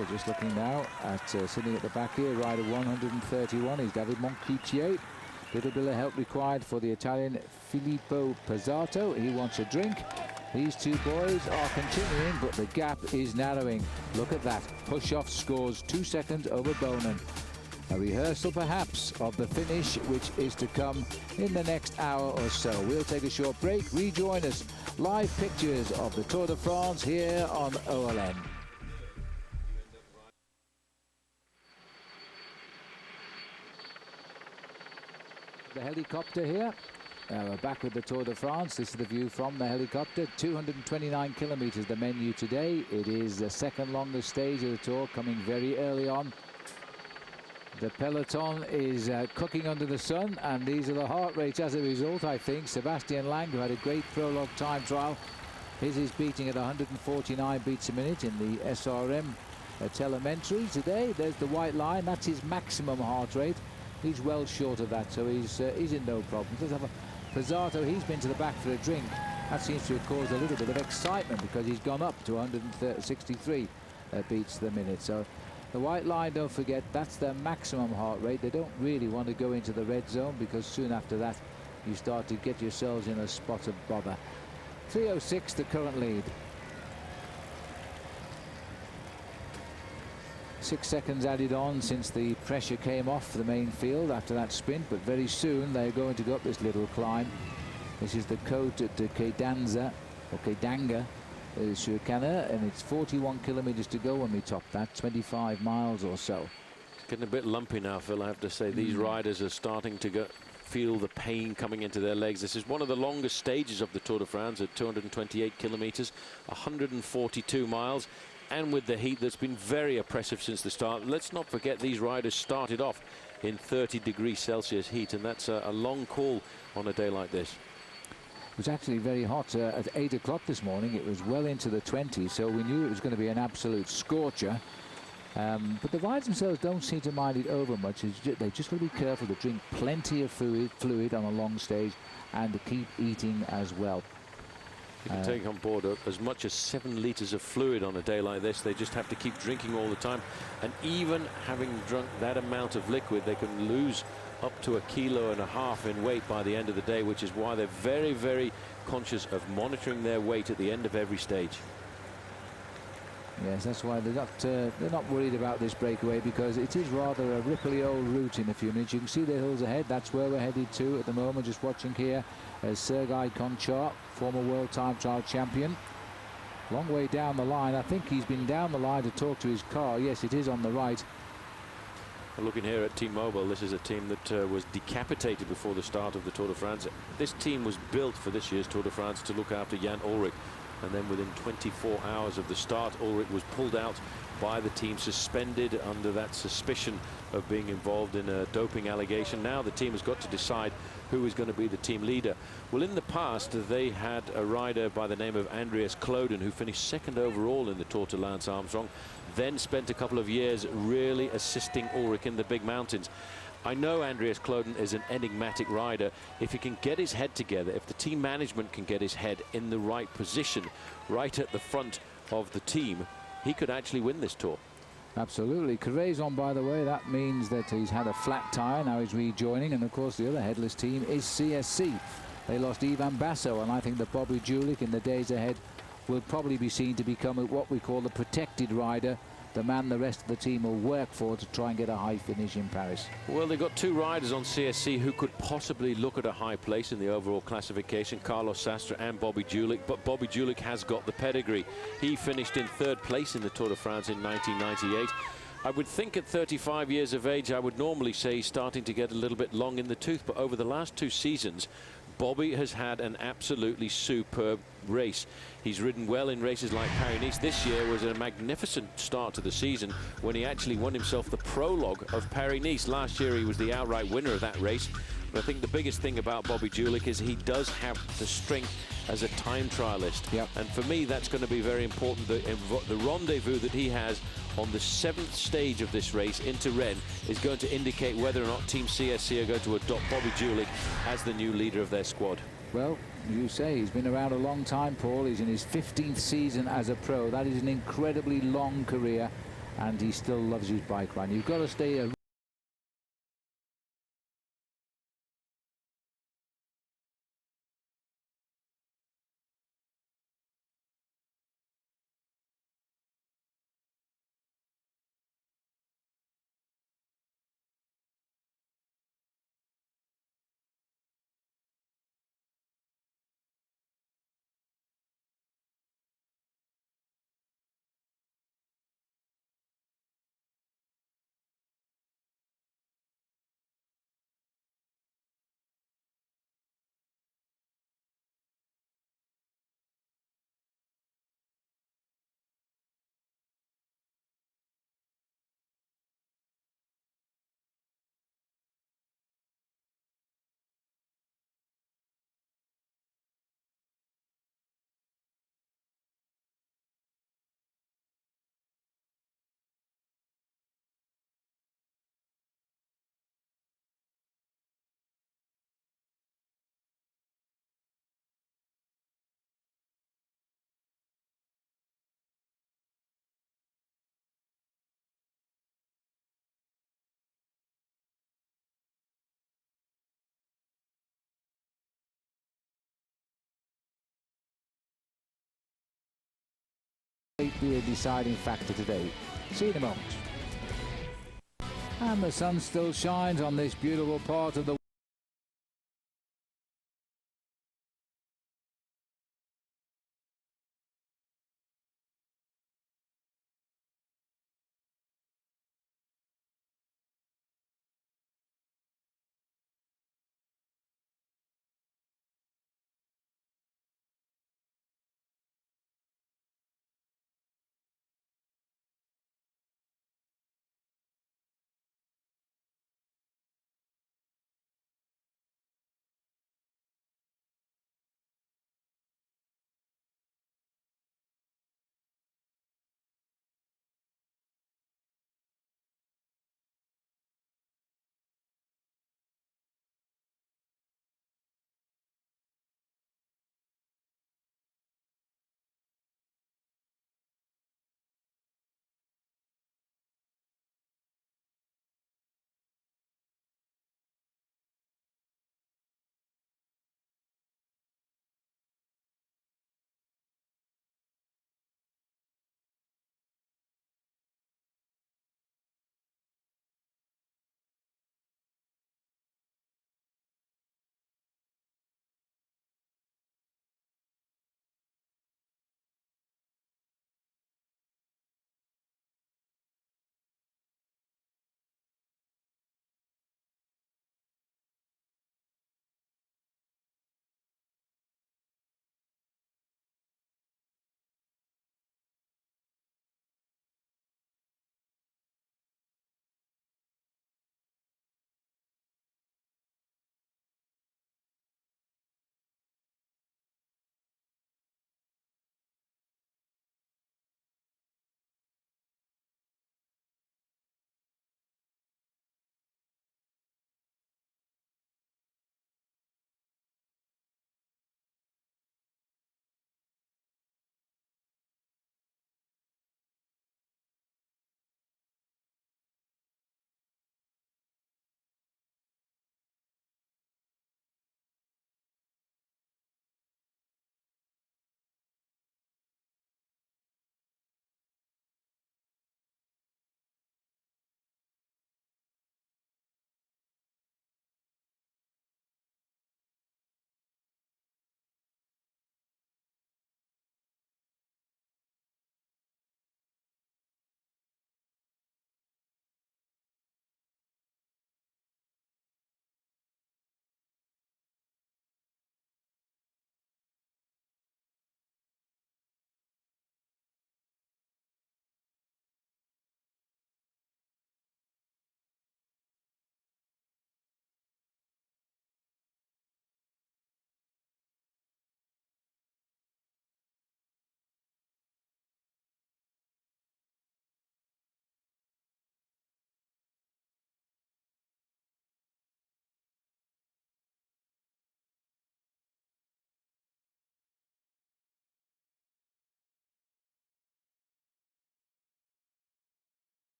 we're just looking now at sitting at the back here, rider 131 is David Moncoutier. Little bit of help required for the Italian Filippo Pizzato. He wants a drink. These two boys are continuing, but the gap is narrowing. Look at that. Push-off scores 2 seconds over Bonin. A rehearsal, perhaps, of the finish, which is to come in the next hour or so. We'll take a short break. Rejoin us. Live pictures of the Tour de France here on OLN. The helicopter here. We're back with the Tour de France. This is the view from the helicopter. 229 kilometers the menu today. It is the second longest stage of the Tour, coming very early on. The peloton is cooking under the sun, and these are the heart rates as a result, I think. Sebastian Lang, who had a great prologue time trial, his is beating at 149 beats a minute in the SRM telemetry today. There's the white line. That's his maximum heart rate. He's well short of that, so he's in no problem. Let's have a Pizzato. He's been to the back for a drink. That seems to have caused a little bit of excitement because he's gone up to 163 beats the minute. So the white line, don't forget, that's their maximum heart rate. They don't really want to go into the red zone because soon after that you start to get yourselves in a spot of bother. 3:06 the current lead. 6 seconds added on since the pressure came off the main field after that sprint, but very soon they're going to go up this little climb. This is the Côte de Kedanza, or Kedanga, Chicana, and it's 41 kilometers to go when we top that, 25 miles or so. It's getting a bit lumpy now, Phil, I have to say. These riders are starting to feel the pain coming into their legs. This is one of the longest stages of the Tour de France at 228 kilometers, 142 miles. And with the heat that's been very oppressive since the start. Let's not forget these riders started off in 30 degrees Celsius heat, and that's a long call on a day like this. It was actually very hot at 8 o'clock this morning. It was well into the 20s, so we knew it was going to be an absolute scorcher. But the riders themselves don't seem to mind it over much. They've just got to be careful to drink plenty of fluid on a long stage and to keep eating as well. You can take on board as much as 7 liters of fluid on a day like this. They just have to keep drinking all the time. And even having drunk that amount of liquid, they can lose up to 1.5 kilos in weight by the end of the day, which is why they're very, very conscious of monitoring their weight at the end of every stage. Yes, that's why they're not worried about this breakaway, because it is rather a ripply old route in a few minutes. You can see the hills ahead. That's where we're headed to at the moment. Just watching here as Sergei Konchar, former world time trial champion. Long way down the line. I think he's been down the line to talk to his car. Yes, it is on the right. Looking here at Team Mobile, this is a team that was decapitated before the start of the Tour de France. This team was built for this year's Tour de France to look after Jan Ullrich. And then within 24 hours of the start, Ullrich was pulled out by the team, suspended under that suspicion of being involved in a doping allegation. Now the team has got to decide who is going to be the team leader. Well, in the past, they had a rider by the name of Andreas Kloden, who finished second overall in the Tour to Lance Armstrong, then spent a couple of years really assisting Ullrich in the big mountains. I know Andreas Kloden is an enigmatic rider. If he can get his head together, if the team management can get his head in the right position, right at the front of the team, he could actually win this Tour. Absolutely. Carre's on, by the way. That means that he's had a flat tyre. Now he's rejoining. And, of course, the other headless team is CSC. They lost Ivan Basso, and I think that Bobby Julich in the days ahead will probably be seen to become what we call the protected rider, the man the rest of the team will work for to try and get a high finish in Paris. Well, they've got 2 riders on CSC who could possibly look at a high place in the overall classification, Carlos Sastre and Bobby Julich, but Bobby Julich has got the pedigree. He finished in 3rd place in the Tour de France in 1998. I would think at 35 years of age, I would normally say he's starting to get a little bit long in the tooth, but over the last 2 seasons, Bobby has had an absolutely superb race. He's ridden well in races like Paris-Nice. This year was a magnificent start to the season when he actually won himself the prologue of Paris-Nice. Last year he was the outright winner of that race. But I think the biggest thing about Bobby Julich is he does have the strength as a time trialist. Yep. And for me, that's going to be very important. The rendezvous that he has on the 7th stage of this race into Rennes is going to indicate whether or not Team CSC are going to adopt Bobby Julich as the new leader of their squad. Well, you say he's been around a long time, Paul. He's in his 15th season as a pro. That is an incredibly long career. and he still loves his bike ride. You've got to stay a be a deciding factor today. See you in a moment. And the sun still shines on this beautiful part of the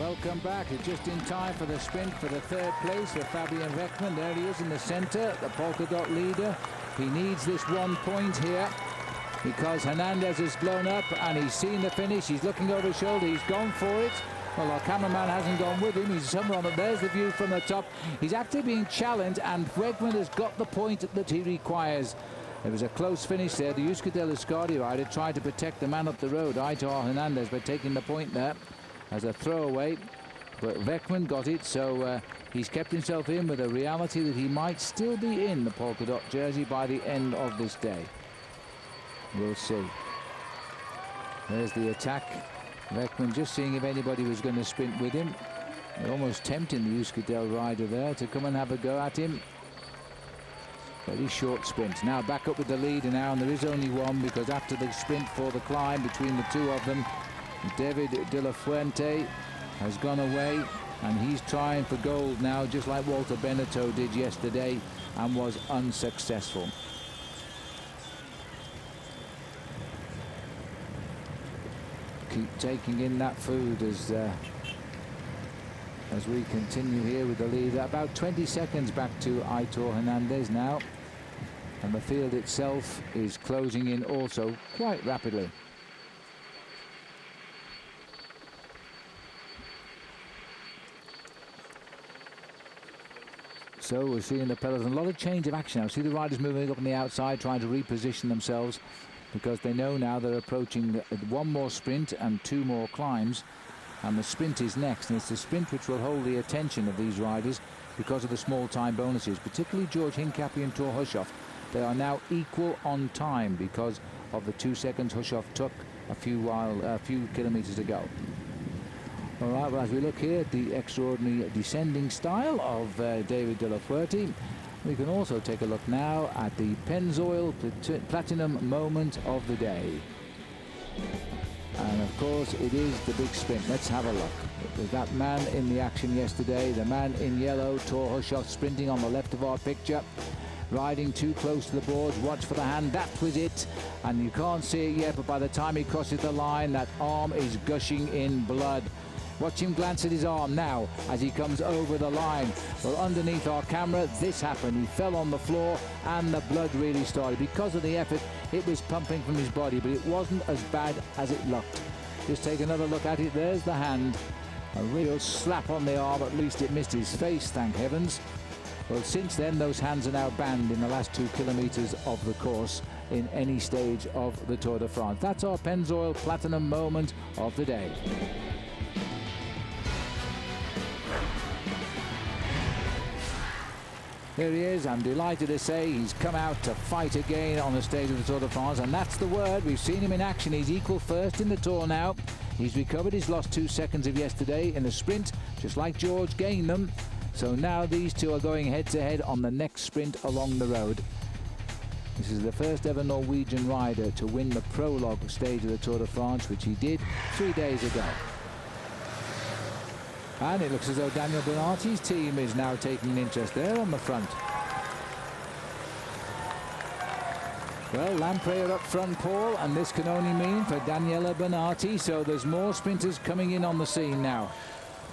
Welcome back. It's just in time for the sprint for the third place for Fabian Weckmann. There he is in the center, the polka dot leader. He needs this 1 point here because Hernandez has blown up and he's seen the finish. He's looking over his shoulder. He's gone for it. Well, our cameraman hasn't gone with him. He's somewhere on it. There's the view from the top. He's actually being challenged, and Weckmann has got the point that he requires. It was a close finish there. The Euskadel Euskadi rider tried to protect the man up the road, Aitor Hernandez, by taking the point there as a throwaway. But Weckmann got it, so he's kept himself in with a reality that he might still be in the polka dot jersey by the end of this day. We'll see. There's the attack. Weckmann just seeing if anybody was going to sprint with him. They're almost tempting the Euskadel rider there to come and have a go at him. Very short sprint. Now back up with the lead now, and there is only one because after the sprint for the climb between the two of them, David de la Fuente has gone away, and he's trying for gold now, just like Walter Benetto did yesterday and was unsuccessful. Keep taking in that food as we continue here with the lead. About 20 seconds back to Aitor Hernandez now, and the field itself is closing in also quite rapidly. So we're seeing the peloton, a lot of change of action now. See the riders moving up on the outside, trying to reposition themselves, because they know now they're approaching one more sprint and two more climbs, and the sprint is next, and it's the sprint which will hold the attention of these riders because of the small time bonuses, particularly George Hincapie and Thor Hushoff. They are now equal on time because of the 2 seconds Hushoff took a few kilometers ago. All right, well, as we look here at the extraordinary descending style of David de la Fuente, we can also take a look now at the Pennzoil Platinum moment of the day. And of course it is the big sprint. Let's have a look. There's that man in the action yesterday, the man in yellow, Thor Hushoff, sprinting on the left of our picture, riding too close to the boards. Watch for the hand. That was it, and you can't see it yet, but by the time he crosses the line, that arm is gushing in blood. Watch him glance at his arm now as he comes over the line. Well, underneath our camera, this happened. He fell on the floor and the blood really started. Because of the effort, it was pumping from his body, but it wasn't as bad as it looked. Just take another look at it. There's the hand. A real slap on the arm. At least it missed his face, thank heavens. Well, since then, those hands are now banned in the last 2 kilometers of the course in any stage of the Tour de France. That's our Pennzoil Platinum moment of the day. There he is. I'm delighted to say he's come out to fight again on the stage of the Tour de France, and that's the word. We've seen him in action. He's equal first in the Tour now. He's recovered his lost 2 seconds of yesterday in the sprint, just like George gained them. So now these two are going head-to-head on the next sprint along the road. This is the first ever Norwegian rider to win the prologue stage of the Tour de France, which he did 3 days ago. And it looks as though Daniel Bernati's team is now taking an interest there on the front. Well, Lamprey are up front, Paul, and this can only mean for Daniela Bernati, so there's more sprinters coming in on the scene now.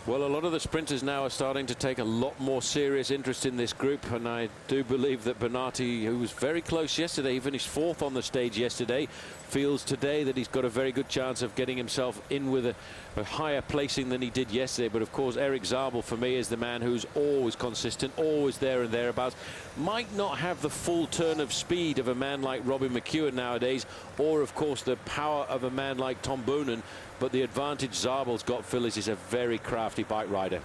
Well, a lot of the sprinters now are starting to take a lot more serious interest in this group, and I do believe that Bernati, who was very close yesterday, he finished 4th on the stage yesterday, feels today that he's got a very good chance of getting himself in with a higher placing than he did yesterday. But of course, Eric Zabel for me is the man who's always consistent, always there and thereabouts. Might not have the full turn of speed of a man like Robbie McEwen nowadays, or of course the power of a man like Tom Boonen, but the advantage Zabel's got, Phil, is he's a very crafty bike rider.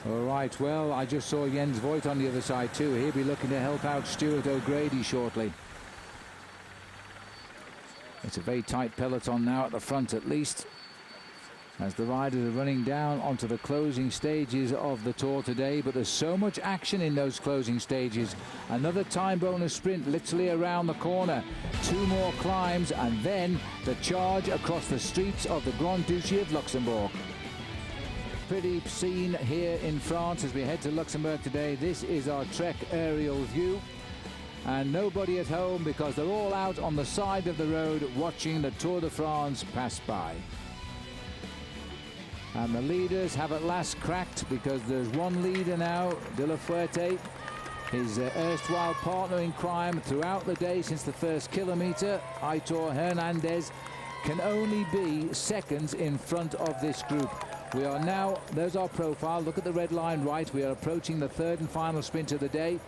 All right, well, I just saw Jens Voigt on the other side too. He'll be looking to help out Stuart O'Grady shortly. It's a very tight peloton now at the front, at least, as the riders are running down onto the closing stages of the Tour today. But there's so much action in those closing stages. Another time bonus sprint literally around the corner. 2 more climbs, and then the charge across the streets of the Grand Duchy of Luxembourg. Pretty scene here in France as we head to Luxembourg today. This is our Trek aerial view, and nobody at home because they're all out on the side of the road watching the Tour de France pass by. And the leaders have at last cracked, because there's one leader now, De La Fuente. His erstwhile partner in crime throughout the day since the first kilometre, Aitor Hernandez, can only be seconds in front of this group. We are now, there's our profile, look at the red line right, we are approaching the third and final sprint of the day.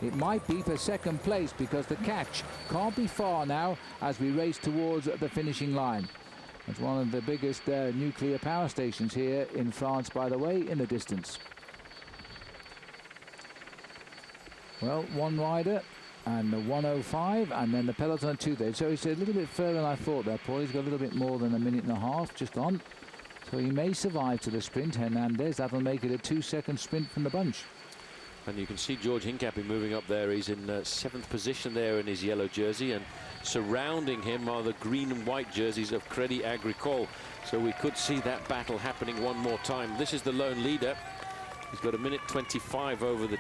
It might be for second place, because the catch can't be far now as we race towards the finishing line. It's one of the biggest nuclear power stations here in France, by the way, in the distance. Well, one rider and the 105, and then the peloton 2 there. So he's a little bit further than I thought there, Paul. He's got a little bit more than a minute and a half just on. So he may survive to the sprint, Hernandez. That'll make it a 2-second sprint from the bunch. And you can see George Hincapie moving up there. He's in 7th position there in his yellow jersey, and surrounding him are the green and white jerseys of Crédit Agricole. So we could see that battle happening one more time. This is the lone leader. He's got a minute 25 over the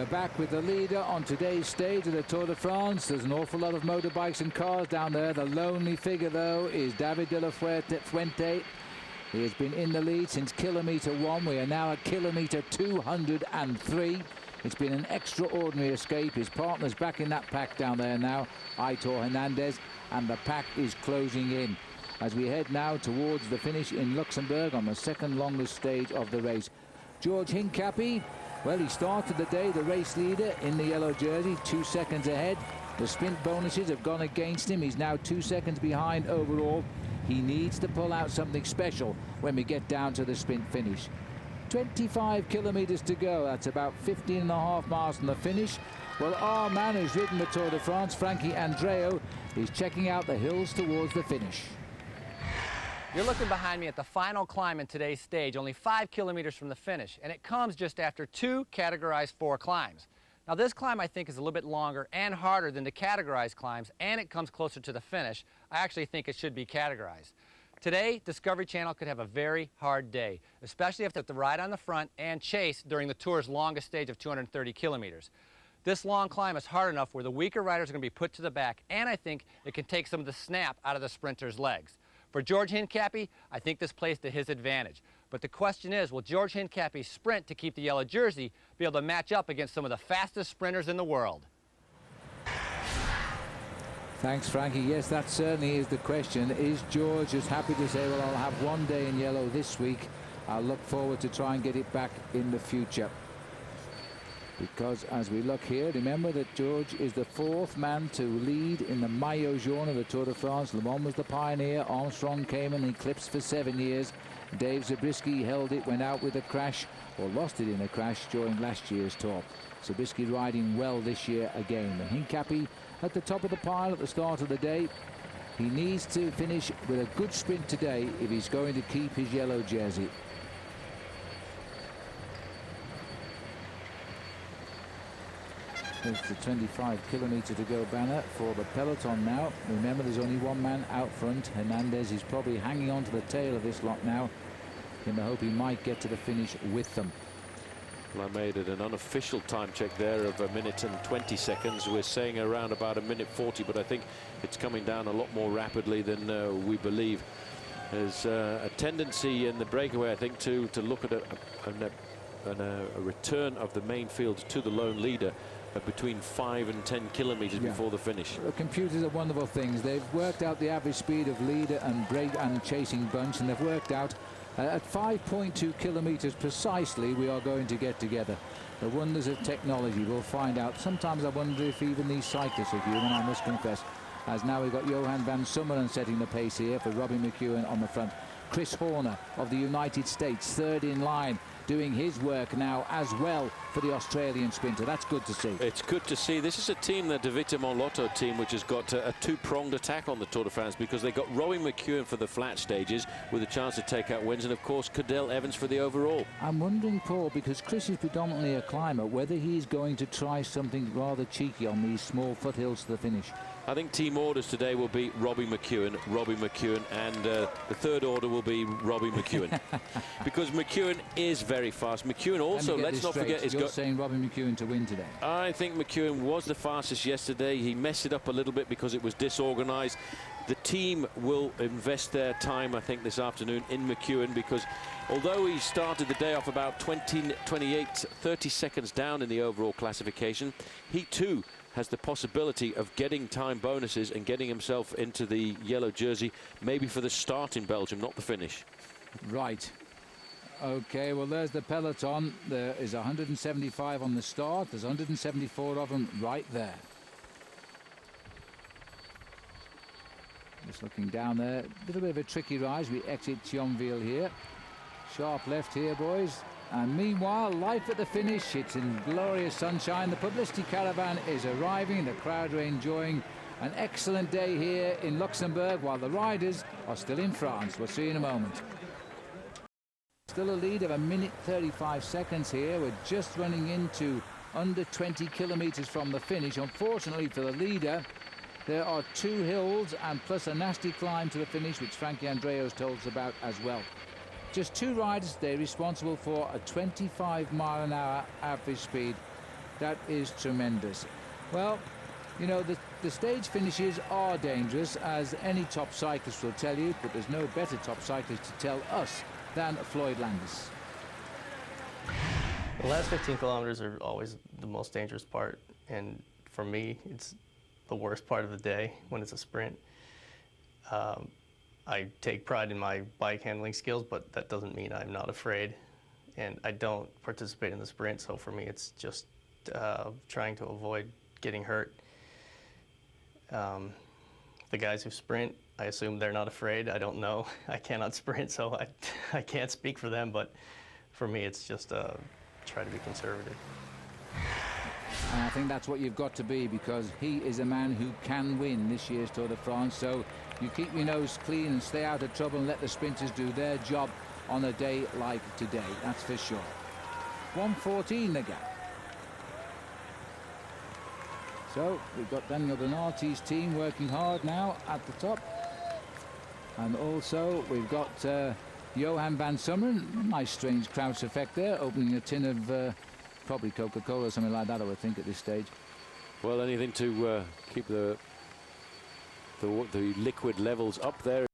We're back with the leader on today's stage of the Tour de France. There's an awful lot of motorbikes and cars down there. The lonely figure, though, is David de la Fuente. He has been in the lead since kilometre 1. We are now at kilometre 203. It's been an extraordinary escape. His partner's back in that pack down there now, Aitor Hernandez, and the pack is closing in as we head now towards the finish in Luxembourg on the second longest stage of the race. George Hincapie, well, he started the day the race leader in the yellow jersey, 2 seconds ahead. The sprint bonuses have gone against him. He's now 2 seconds behind overall. He needs to pull out something special when we get down to the sprint finish. 25 kilometres to go. That's about 15.5 miles from the finish. Well, our man who's ridden the Tour de France, Frankie Andreu, is checking out the hills towards the finish. You're looking behind me at the final climb in today's stage, only 5 kilometers from the finish, and it comes just after 2 categorized 4 climbs. Now this climb I think is a little bit longer and harder than the categorized climbs, and it comes closer to the finish. I actually think it should be categorized. Today, Discovery Channel could have a very hard day, especially if they have to ride on the front and chase during the Tour's longest stage of 230 kilometers. This long climb is hard enough where the weaker riders are going to be put to the back, and I think it can take some of the snap out of the sprinter's legs. For George Hincapie, I think this plays to his advantage. But the question is, will George Hincapie's sprint to keep the yellow jersey be able to match up against some of the fastest sprinters in the world? Thanks, Frankie. Yes, that certainly is the question. Is George just happy to say, well, I'll have one day in yellow this week. I'll look forward to try and get it back in the future. Because as we look here, remember that George is the 4th man to lead in the Maillot Jaune of the Tour de France. Le Mans was the pioneer. Armstrong came and eclipsed for 7 years. Dave Zabriskie held it, went out with a crash, or lost it in a crash during last year's Tour. Zabriskie riding well this year again. And Hincapie at the top of the pile at the start of the day. He needs to finish with a good sprint today if he's going to keep his yellow jersey. There's the 25 kilometre to go banner for the peloton now. Remember, there's only one man out front. Hernandez is probably hanging on to the tail of this lot now in the hope he might get to the finish with them. Well, I made it an unofficial time check there of 1 minute and 20 seconds. We're saying around about 1 minute 40, but I think it's coming down a lot more rapidly than we believe. There's a tendency in the breakaway, I think, to look at a return of the main field to the lone leader between 5 and 10 kilometers before the finish. The computers are wonderful things. They've worked out the average speed of leader and break and chasing bunch, and they've worked out at 5.2 kilometers precisely we are going to get together. The wonders of technology. We'll find out. Sometimes I wonder if even these cyclists are human, I must confess. As now we've got Johan van Summeren setting the pace here for Robbie McEwen on the front. Chris Horner of the United States, 3rd in line, doing his work now as well for the Australian sprinter. That's good to see. It's good to see. This is a team, the De Vitamont Lotto team, which has got a 2-pronged attack on the Tour de France, because they got Robbie McEwen for the flat stages with a chance to take out wins, and of course Cadel Evans for the overall. I'm wondering, Paul, because Chris is predominantly a climber, whether he's going to try something rather cheeky on these small foothills to the finish. I think team orders today will be Robbie McEwen, and the 3rd order will be Robbie McEwen. Because McEwen is very fast. McEwen also, let's not forget, you're saying Robbie McEwen to win today? I think McEwen was the fastest yesterday. He messed it up a little bit because it was disorganized. The team will invest their time, I think, this afternoon in McEwen, because although he started the day off about 30 seconds down in the overall classification, he too has the possibility of getting time bonuses and getting himself into the yellow jersey, maybe for the start in Belgium, not the finish. Right. Okay, well, there's the peloton. There is 175 on the start. There's 174 of them right there. Just looking down there. A little bit of a tricky rise. We exit Thionville here. Sharp left here, boys. And meanwhile, life at the finish. It's in glorious sunshine. The publicity caravan is arriving. The crowd are enjoying an excellent day here in Luxembourg, while the riders are still in France. We'll see you in a moment. Still a lead of 1 minute 35 seconds here. We're just running into under 20 kilometers from the finish. Unfortunately for the leader, there are 2 hills and plus a nasty climb to the finish, which Frankie Andreo's told us about as well. Just 2 riders today responsible for a 25-mile-an-hour average speed. That is tremendous. Well, you know, the stage finishes are dangerous, as any top cyclist will tell you, but there's no better top cyclist to tell us than Floyd Landis. The last 15 kilometers are always the most dangerous part, and for me, it's the worst part of the day when it's a sprint. I take pride in my bike handling skills, but that doesn't mean I'm not afraid, and I don't participate in the sprint, so for me it's just trying to avoid getting hurt. The guys who sprint, I assume they're not afraid. I don't know. I cannot sprint, so I can't speak for them, but for me it's just try to be conservative. And I think that's what you've got to be, because he is a man who can win this year's Tour de France. So you keep your nose clean and stay out of trouble and let the sprinters do their job on a day like today. That's for sure. 1:14 the gap. So we've got Daniel Donati's team working hard now at the top. And also we've got Johan van Summeren. Nice strange Krauss effect there, opening a tin of probably Coca-Cola or something like that, I would think, at this stage. Well, anything to keep the liquid levels up there.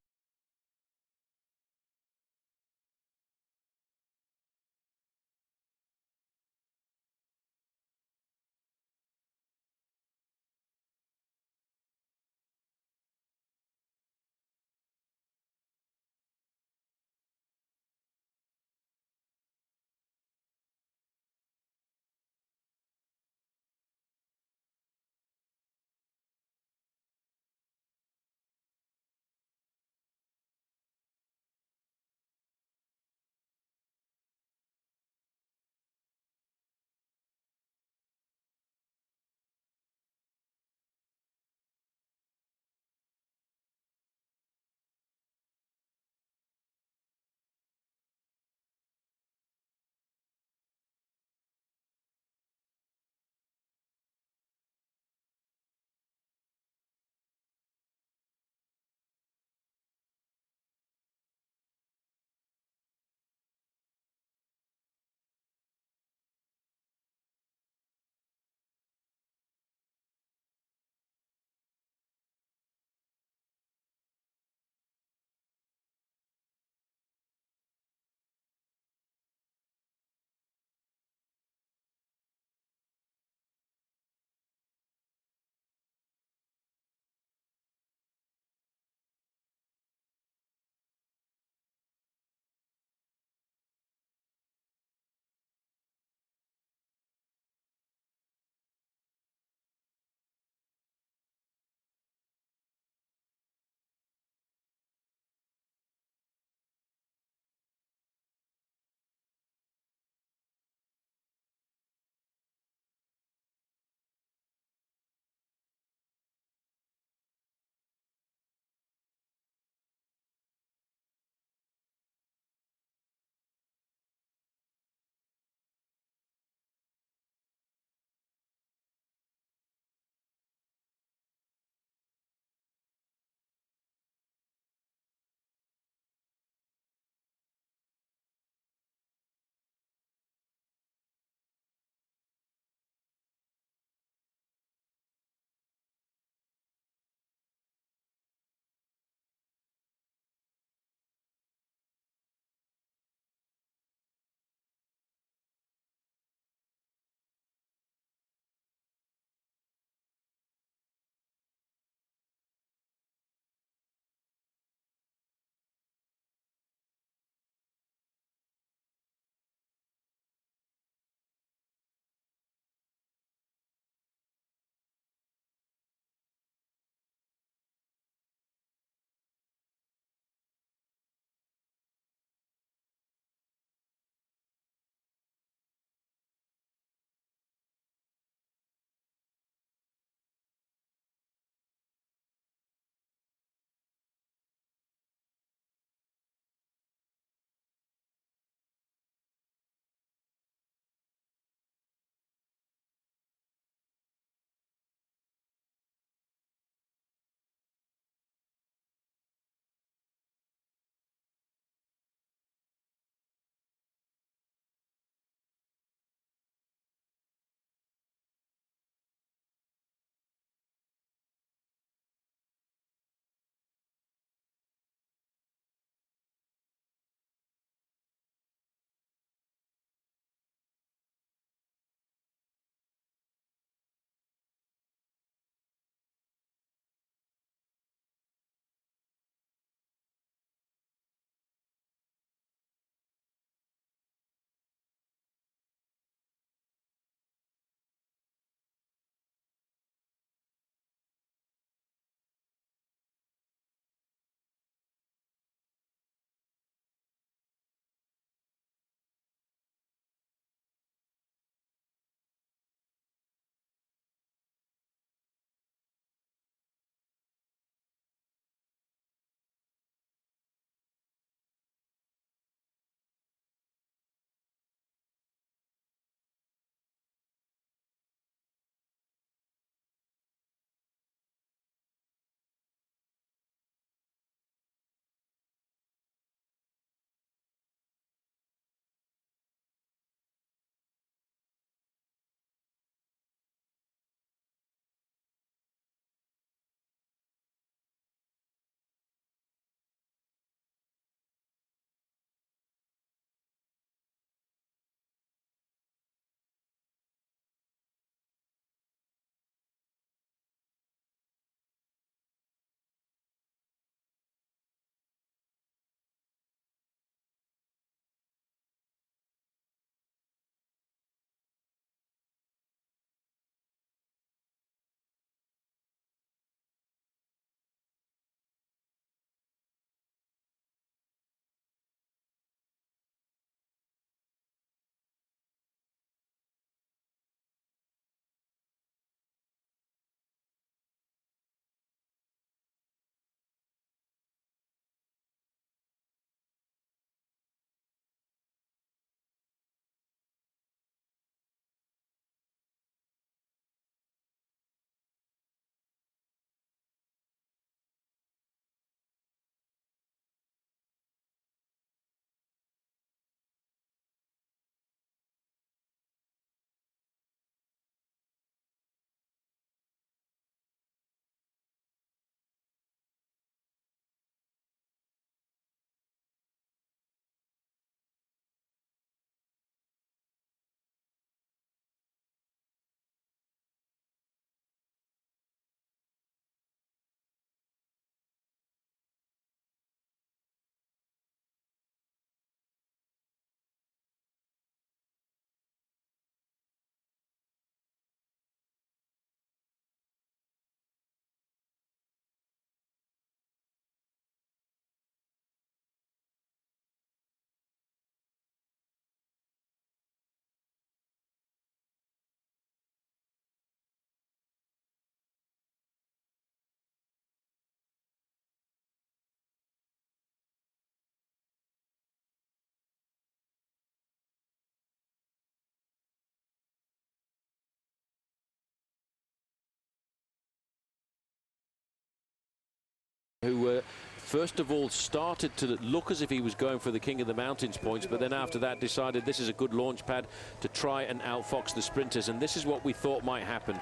who first of all started to look as if he was going for the King of the Mountains points, but then after that decided this is a good launch pad to try and outfox the sprinters, and this is what we thought might happen.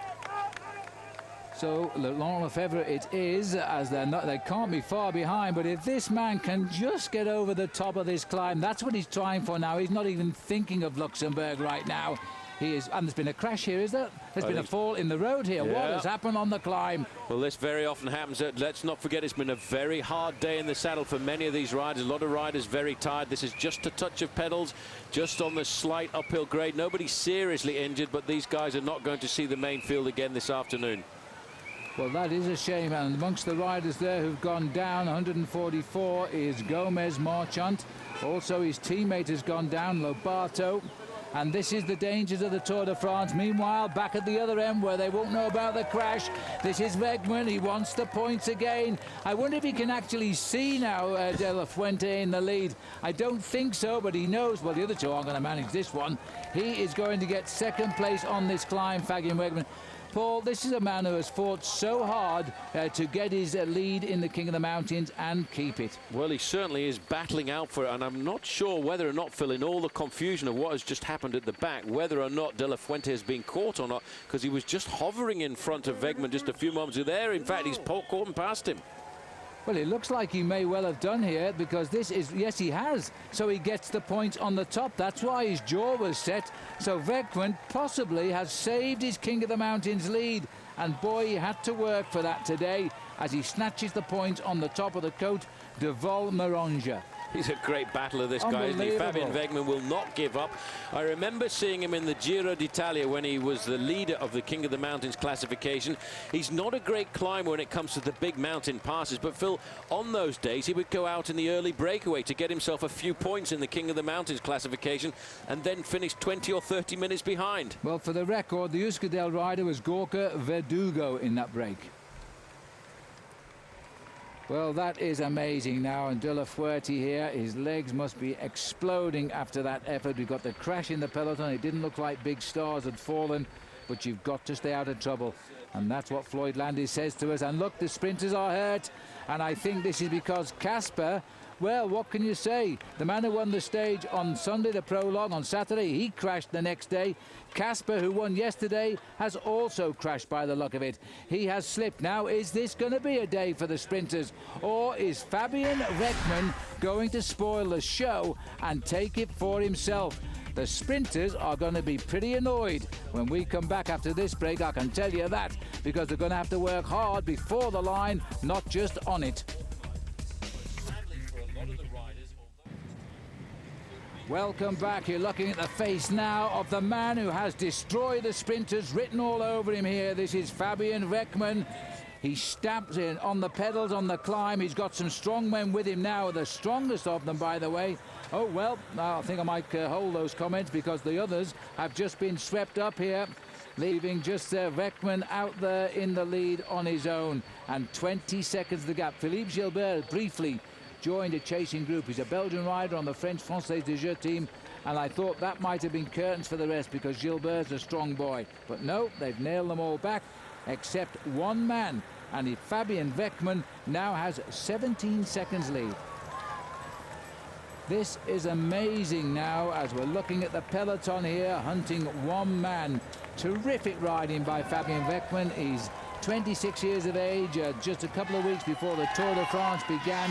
So Laurent Lefebvre it is, as they can't be far behind, but if this man can just get over the top of this climb, that's what he's trying for now. He's not even thinking of Luxembourg right now. He is, and there's been a crash here, is there? There's been a fall in the road here. Yeah. What has happened on the climb? Well, this very often happens. Let's not forget it's been a very hard day in the saddle for many of these riders. A lot of riders very tired. This is just a touch of pedals, just on the slight uphill grade. Nobody's seriously injured, but these guys are not going to see the main field again this afternoon. Well, that is a shame, and amongst the riders there who've gone down, 144 is Gomez Marchant. Also, his teammate has gone down, Lobato. And this is the dangers of the Tour de France. Meanwhile, back at the other end where they won't know about the crash, this is Wegman. He wants the points again. I wonder if he can actually see now De La Fuente in the lead. I don't think so, but he knows, well, the other two aren't going to manage this one. He is going to get second place on this climb, Fabian Wegman. Paul, this is a man who has fought so hard to get his lead in the King of the Mountains and keep it. Well, he certainly is battling out for it, and I'm not sure whether or not, Phil, in all the confusion of what has just happened at the back, whether or not De La Fuente has been caught or not, because he was just hovering in front of Wegman just a few moments ago. There, in fact, he's caught and passed him. Well, it looks like he may well have done here, because this is, yes, he has. So he gets the points on the top. That's why his jaw was set. So Wegman possibly has saved his King of the Mountains lead. And boy, he had to work for that today as he snatches the points on the top of the Côte de Val-Morange. He's a great battler, this guy, isn't he? Fabian Wegman will not give up. I remember seeing him in the Giro d'Italia when he was the leader of the King of the Mountains classification. He's not a great climber when it comes to the big mountain passes, but Phil, on those days, he would go out in the early breakaway to get himself a few points in the King of the Mountains classification and then finish 20 or 30 minutes behind. Well, for the record, the Euskaltel rider was Gorka Verdugo in that break. Well, that is amazing now, and De La Fuente here, his legs must be exploding after that effort. We've got the crash in the peloton. It didn't look like big stars had fallen, but you've got to stay out of trouble. And that's what Floyd Landis says to us. And look, the sprinters are hurt, and I think this is because Casper, well, what can you say? The man who won the stage on Sunday, the prologue, on Saturday, he crashed the next day. Casper, who won yesterday, has also crashed by the luck of it. He has slipped. Now, is this going to be a day for the sprinters? Or is Fabian Wegman going to spoil the show and take it for himself? The sprinters are going to be pretty annoyed when we come back after this break, I can tell you that, because they're going to have to work hard before the line, not just on it. Welcome back. You're looking at the face now of the man who has destroyed the sprinters, written all over him here. This is Fabian Wegman. He stamps in on the pedals on the climb. He's got some strong men with him now, the strongest of them, by the way. Oh, well, I think I might hold those comments, because the others have just been swept up here, leaving just Wegman out there in the lead on his own. And 20 seconds the gap. Philippe Gilbert briefly joined a chasing group. He's a Belgian rider on the French Française de Jeux team, and I thought that might have been curtains for the rest, because Gilbert's a strong boy. But no, they've nailed them all back except one man, and Fabian Wegman now has 17 seconds lead. This is amazing now, as we're looking at the peloton here, hunting one man. Terrific riding by Fabian Wegman. He's 26 years of age, just a couple of weeks before the Tour de France began.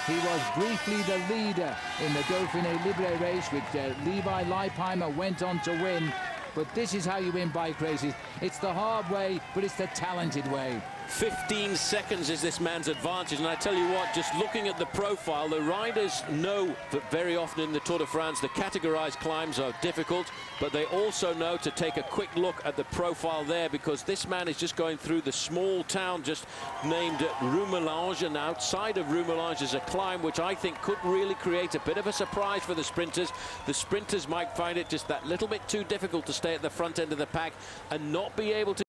He was briefly the leader in the Dauphiné Libre race, which Levi Leipheimer went on to win. But this is how you win bike races. It's the hard way, but it's the talented way. 15 seconds is this man's advantage, and I tell you what, just looking at the profile, the riders know that very often in the Tour de France the categorized climbs are difficult, but they also know to take a quick look at the profile there, because this man is just going through the small town just named Rumelange, and outside of Rumelange is a climb which I think could really create a bit of a surprise for the sprinters. The sprinters might find it just that little bit too difficult to stay at the front end of the pack and not be able to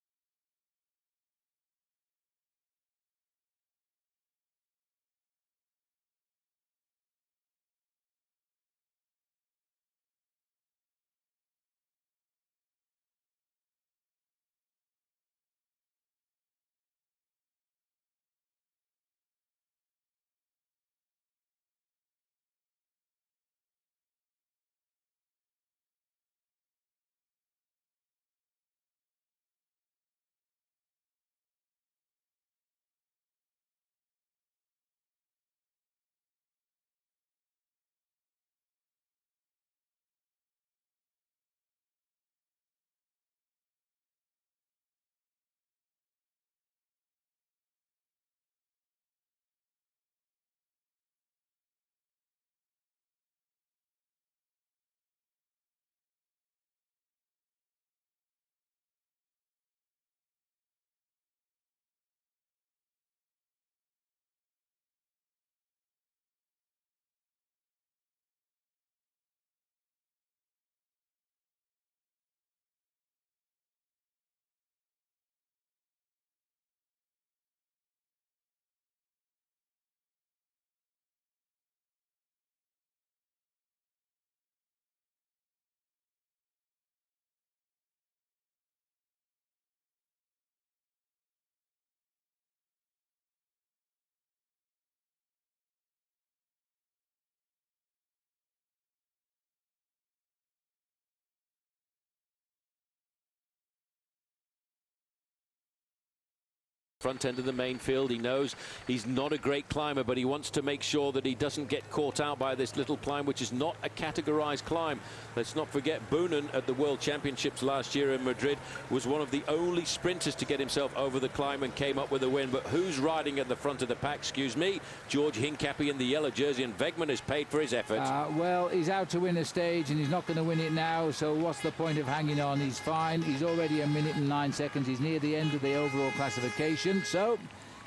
front end of the main field. He knows he's not a great climber, but he wants to make sure that he doesn't get caught out by this little climb, which is not a categorized climb. Let's not forget Boonen at the World Championships last year in Madrid was one of the only sprinters to get himself over the climb and came up with a win. But who's riding at the front of the pack? Excuse me, George Hincapie in the yellow jersey, and Wegman has paid for his effort. Well, he's out to win a stage and he's not going to win it now, so what's the point of hanging on? He's fine. He's already 1 minute and 9 seconds. He's near the end of the overall classification. So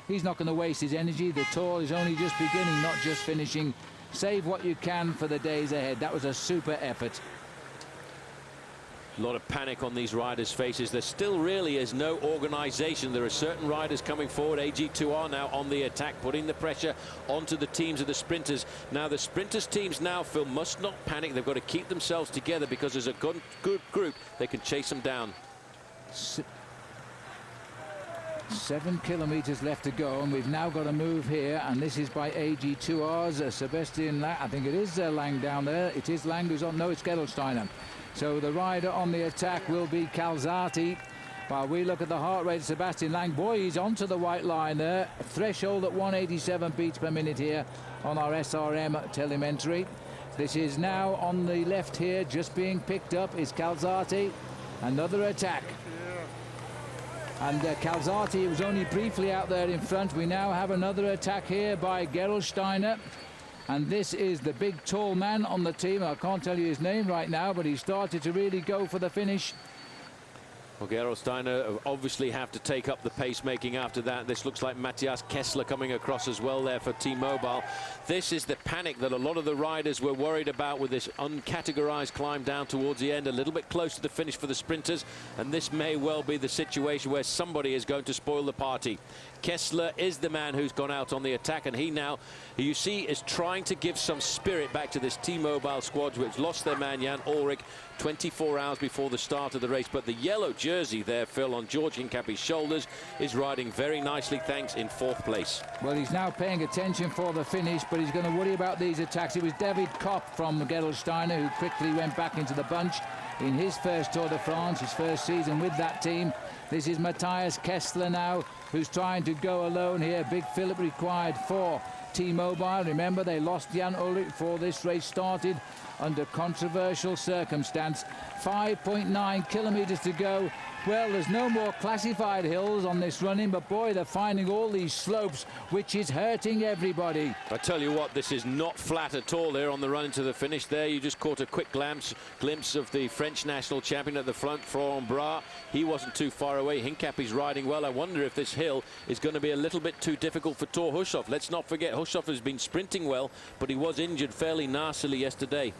he's not going to waste his energy. The tour is only just beginning, not just finishing. Save what you can for the days ahead. That was a super effort. A lot of panic on these riders' faces. There still really is no organization. There are certain riders coming forward. AG2R now on the attack, putting the pressure onto the teams of the sprinters. Now the sprinters teams now, Phil, must not panic. They've got to keep themselves together because as a good group, they can chase them down. 7 kilometers left to go, and we've now got a move here, and this is by AG2R's Sebastian Lang. I think it is Lang down there. It is Lang who's on. No, it's Gerolsteiner. So the rider on the attack will be Calzati. While we look at the heart rate of Sebastian Lang, boy, he's onto the white line there. Threshold at 187 beats per minute here on our SRM telemetry. This is now on the left here, just being picked up is Calzati. Another attack. And Calzati was only briefly out there in front. We now have another attack here by Gerolsteiner. And this is the big tall man on the team. I can't tell you his name right now, but he started to really go for the finish. Well, Gerolsteiner obviously have to take up the pacemaking after that. This looks like Matthias Kessler coming across as well there for T-Mobile. This is the panic that a lot of the riders were worried about with this uncategorized climb down towards the end, a little bit close to the finish for the sprinters. And this may well be the situation where somebody is going to spoil the party. Kessler is the man who's gone out on the attack, and he now, you see, is trying to give some spirit back to this T-Mobile squad, which lost their man Jan Ulrich 24 hours before the start of the race. But the yellow jersey there, Phil, on George Hincapie's shoulders is riding very nicely, thanks, in 4th place. Well, he's now paying attention for the finish, but he's going to worry about these attacks. It was David Kopp from Gerolsteiner who quickly went back into the bunch in his first Tour de France, his first season with that team. This is Matthias Kessler now, who's trying to go alone here. Big Philip required for T-Mobile. Remember, they lost Jan Ulrich before this race started under controversial circumstance. 5.9 kilometers to go. Well, there's no more classified hills on this running, but boy, they're finding all these slopes, which is hurting everybody. I tell you what, this is not flat at all here on the run into the finish. There you just caught a quick glimpse of the French national champion at the front, Florent Bras. He wasn't too far away. Hincapie's riding well. I wonder if this hill is going to be a little bit too difficult for Thor Hushoff. Let's not forget, Hushoff has been sprinting well, but he was injured fairly nastily yesterday.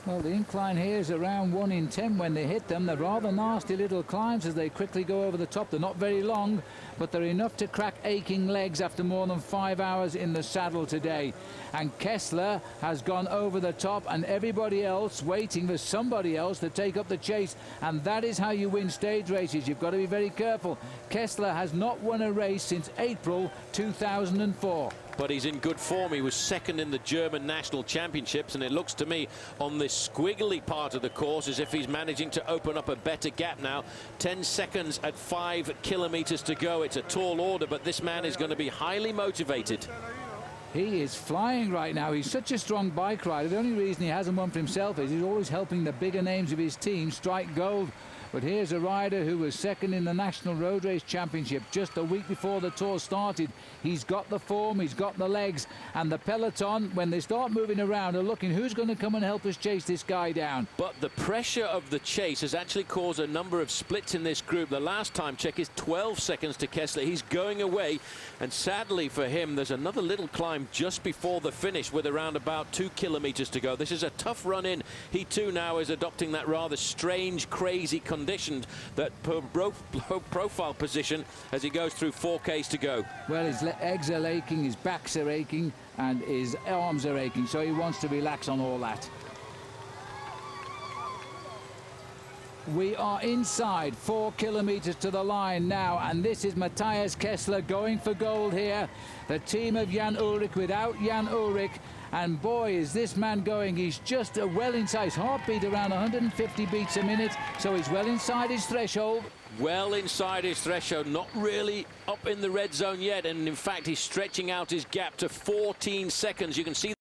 Well, the incline here is around 1 in 10 when they hit them. They're rather nasty little climbs as they quickly go over the top. They're not very long, but they're enough to crack aching legs after more than 5 hours in the saddle today. And Kessler has gone over the top, and everybody else waiting for somebody else to take up the chase. And that is how you win stage races. You've got to be very careful. Kessler has not won a race since April 2004. But he's in good form. He was second in the German national championships, and it looks to me on this squiggly part of the course as if he's managing to open up a better gap now. 10 seconds at 5 kilometers to go. It's a tall order, but this man is going to be highly motivated. He is flying right now. He's such a strong bike rider. The only reason he hasn't won for himself is he's always helping the bigger names of his team strike gold. But here's a rider who was second in the National Road Race Championship just a week before the tour started. He's got the form, he's got the legs, and the peloton, when they start moving around, are looking who's going to come and help us chase this guy down. But the pressure of the chase has actually caused a number of splits in this group. The last time check is 12 seconds to Kessler. He's going away, and sadly for him, there's another little climb just before the finish with around about 2 kilometers to go. This is a tough run in. He too now is adopting that rather strange, crazy conditioned, that profile position as he goes through 4Ks to go. Well, his legs are aching, his backs are aching, and his arms are aching, so he wants to relax on all that. We are inside 4 kilometers to the line now, and this is Matthias Kessler going for gold here. The team of Jan Ullrich without Jan Ullrich. And boy, is this man going. He's just well inside. His heartbeat around 150 beats a minute, so he's well inside his threshold. Well inside his threshold, not really up in the red zone yet, and in fact he's stretching out his gap to 14 seconds. You can see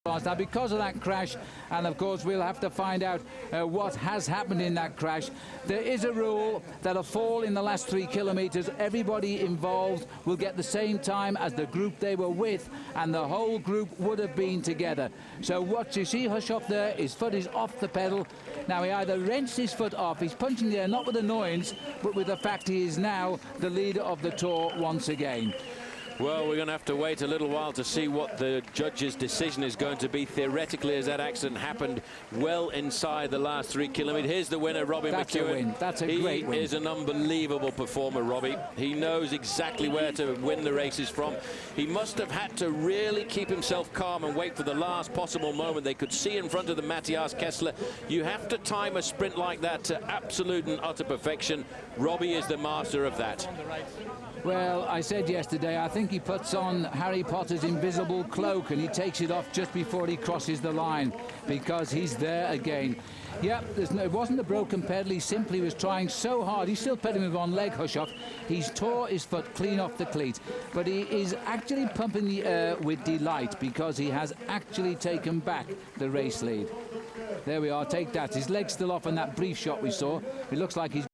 Now, because of that crash, and of course we'll have to find out what has happened in that crash, there is a rule that a fall in the last 3 kilometers, everybody involved will get the same time as the group they were with, and the whole group would have been together. So what you see Hushoff there, his foot is off the pedal. Now he either wrenched his foot off, he's punching the air not with annoyance, but with the fact he is now the leader of the Tour once again. Well, we're going to have to wait a little while to see what the judge's decision is going to be theoretically, as that accident happened well inside the last 3 kilometers. Here's the winner, Robbie That's McEwen. a win. That's a great win. He is an unbelievable performer, Robbie. He knows exactly where to win the races from. He must have had to really keep himself calm and wait for the last possible moment. They could see in front of the Matthias Kessler. You have to time a sprint like that to absolute and utter perfection. Robbie is the master of that. Well, I said yesterday, I think he puts on Harry Potter's invisible cloak and he takes it off just before he crosses the line, because he's there again. Yep, it wasn't a broken pedal, he simply was trying so hard. He's still pedaling with one leg, Hushoff. He's tore his foot clean off the cleat, but he is actually pumping the air with delight because he has actually taken back the race lead. There we are, take that. His leg's still off in that brief shot we saw. It looks like he's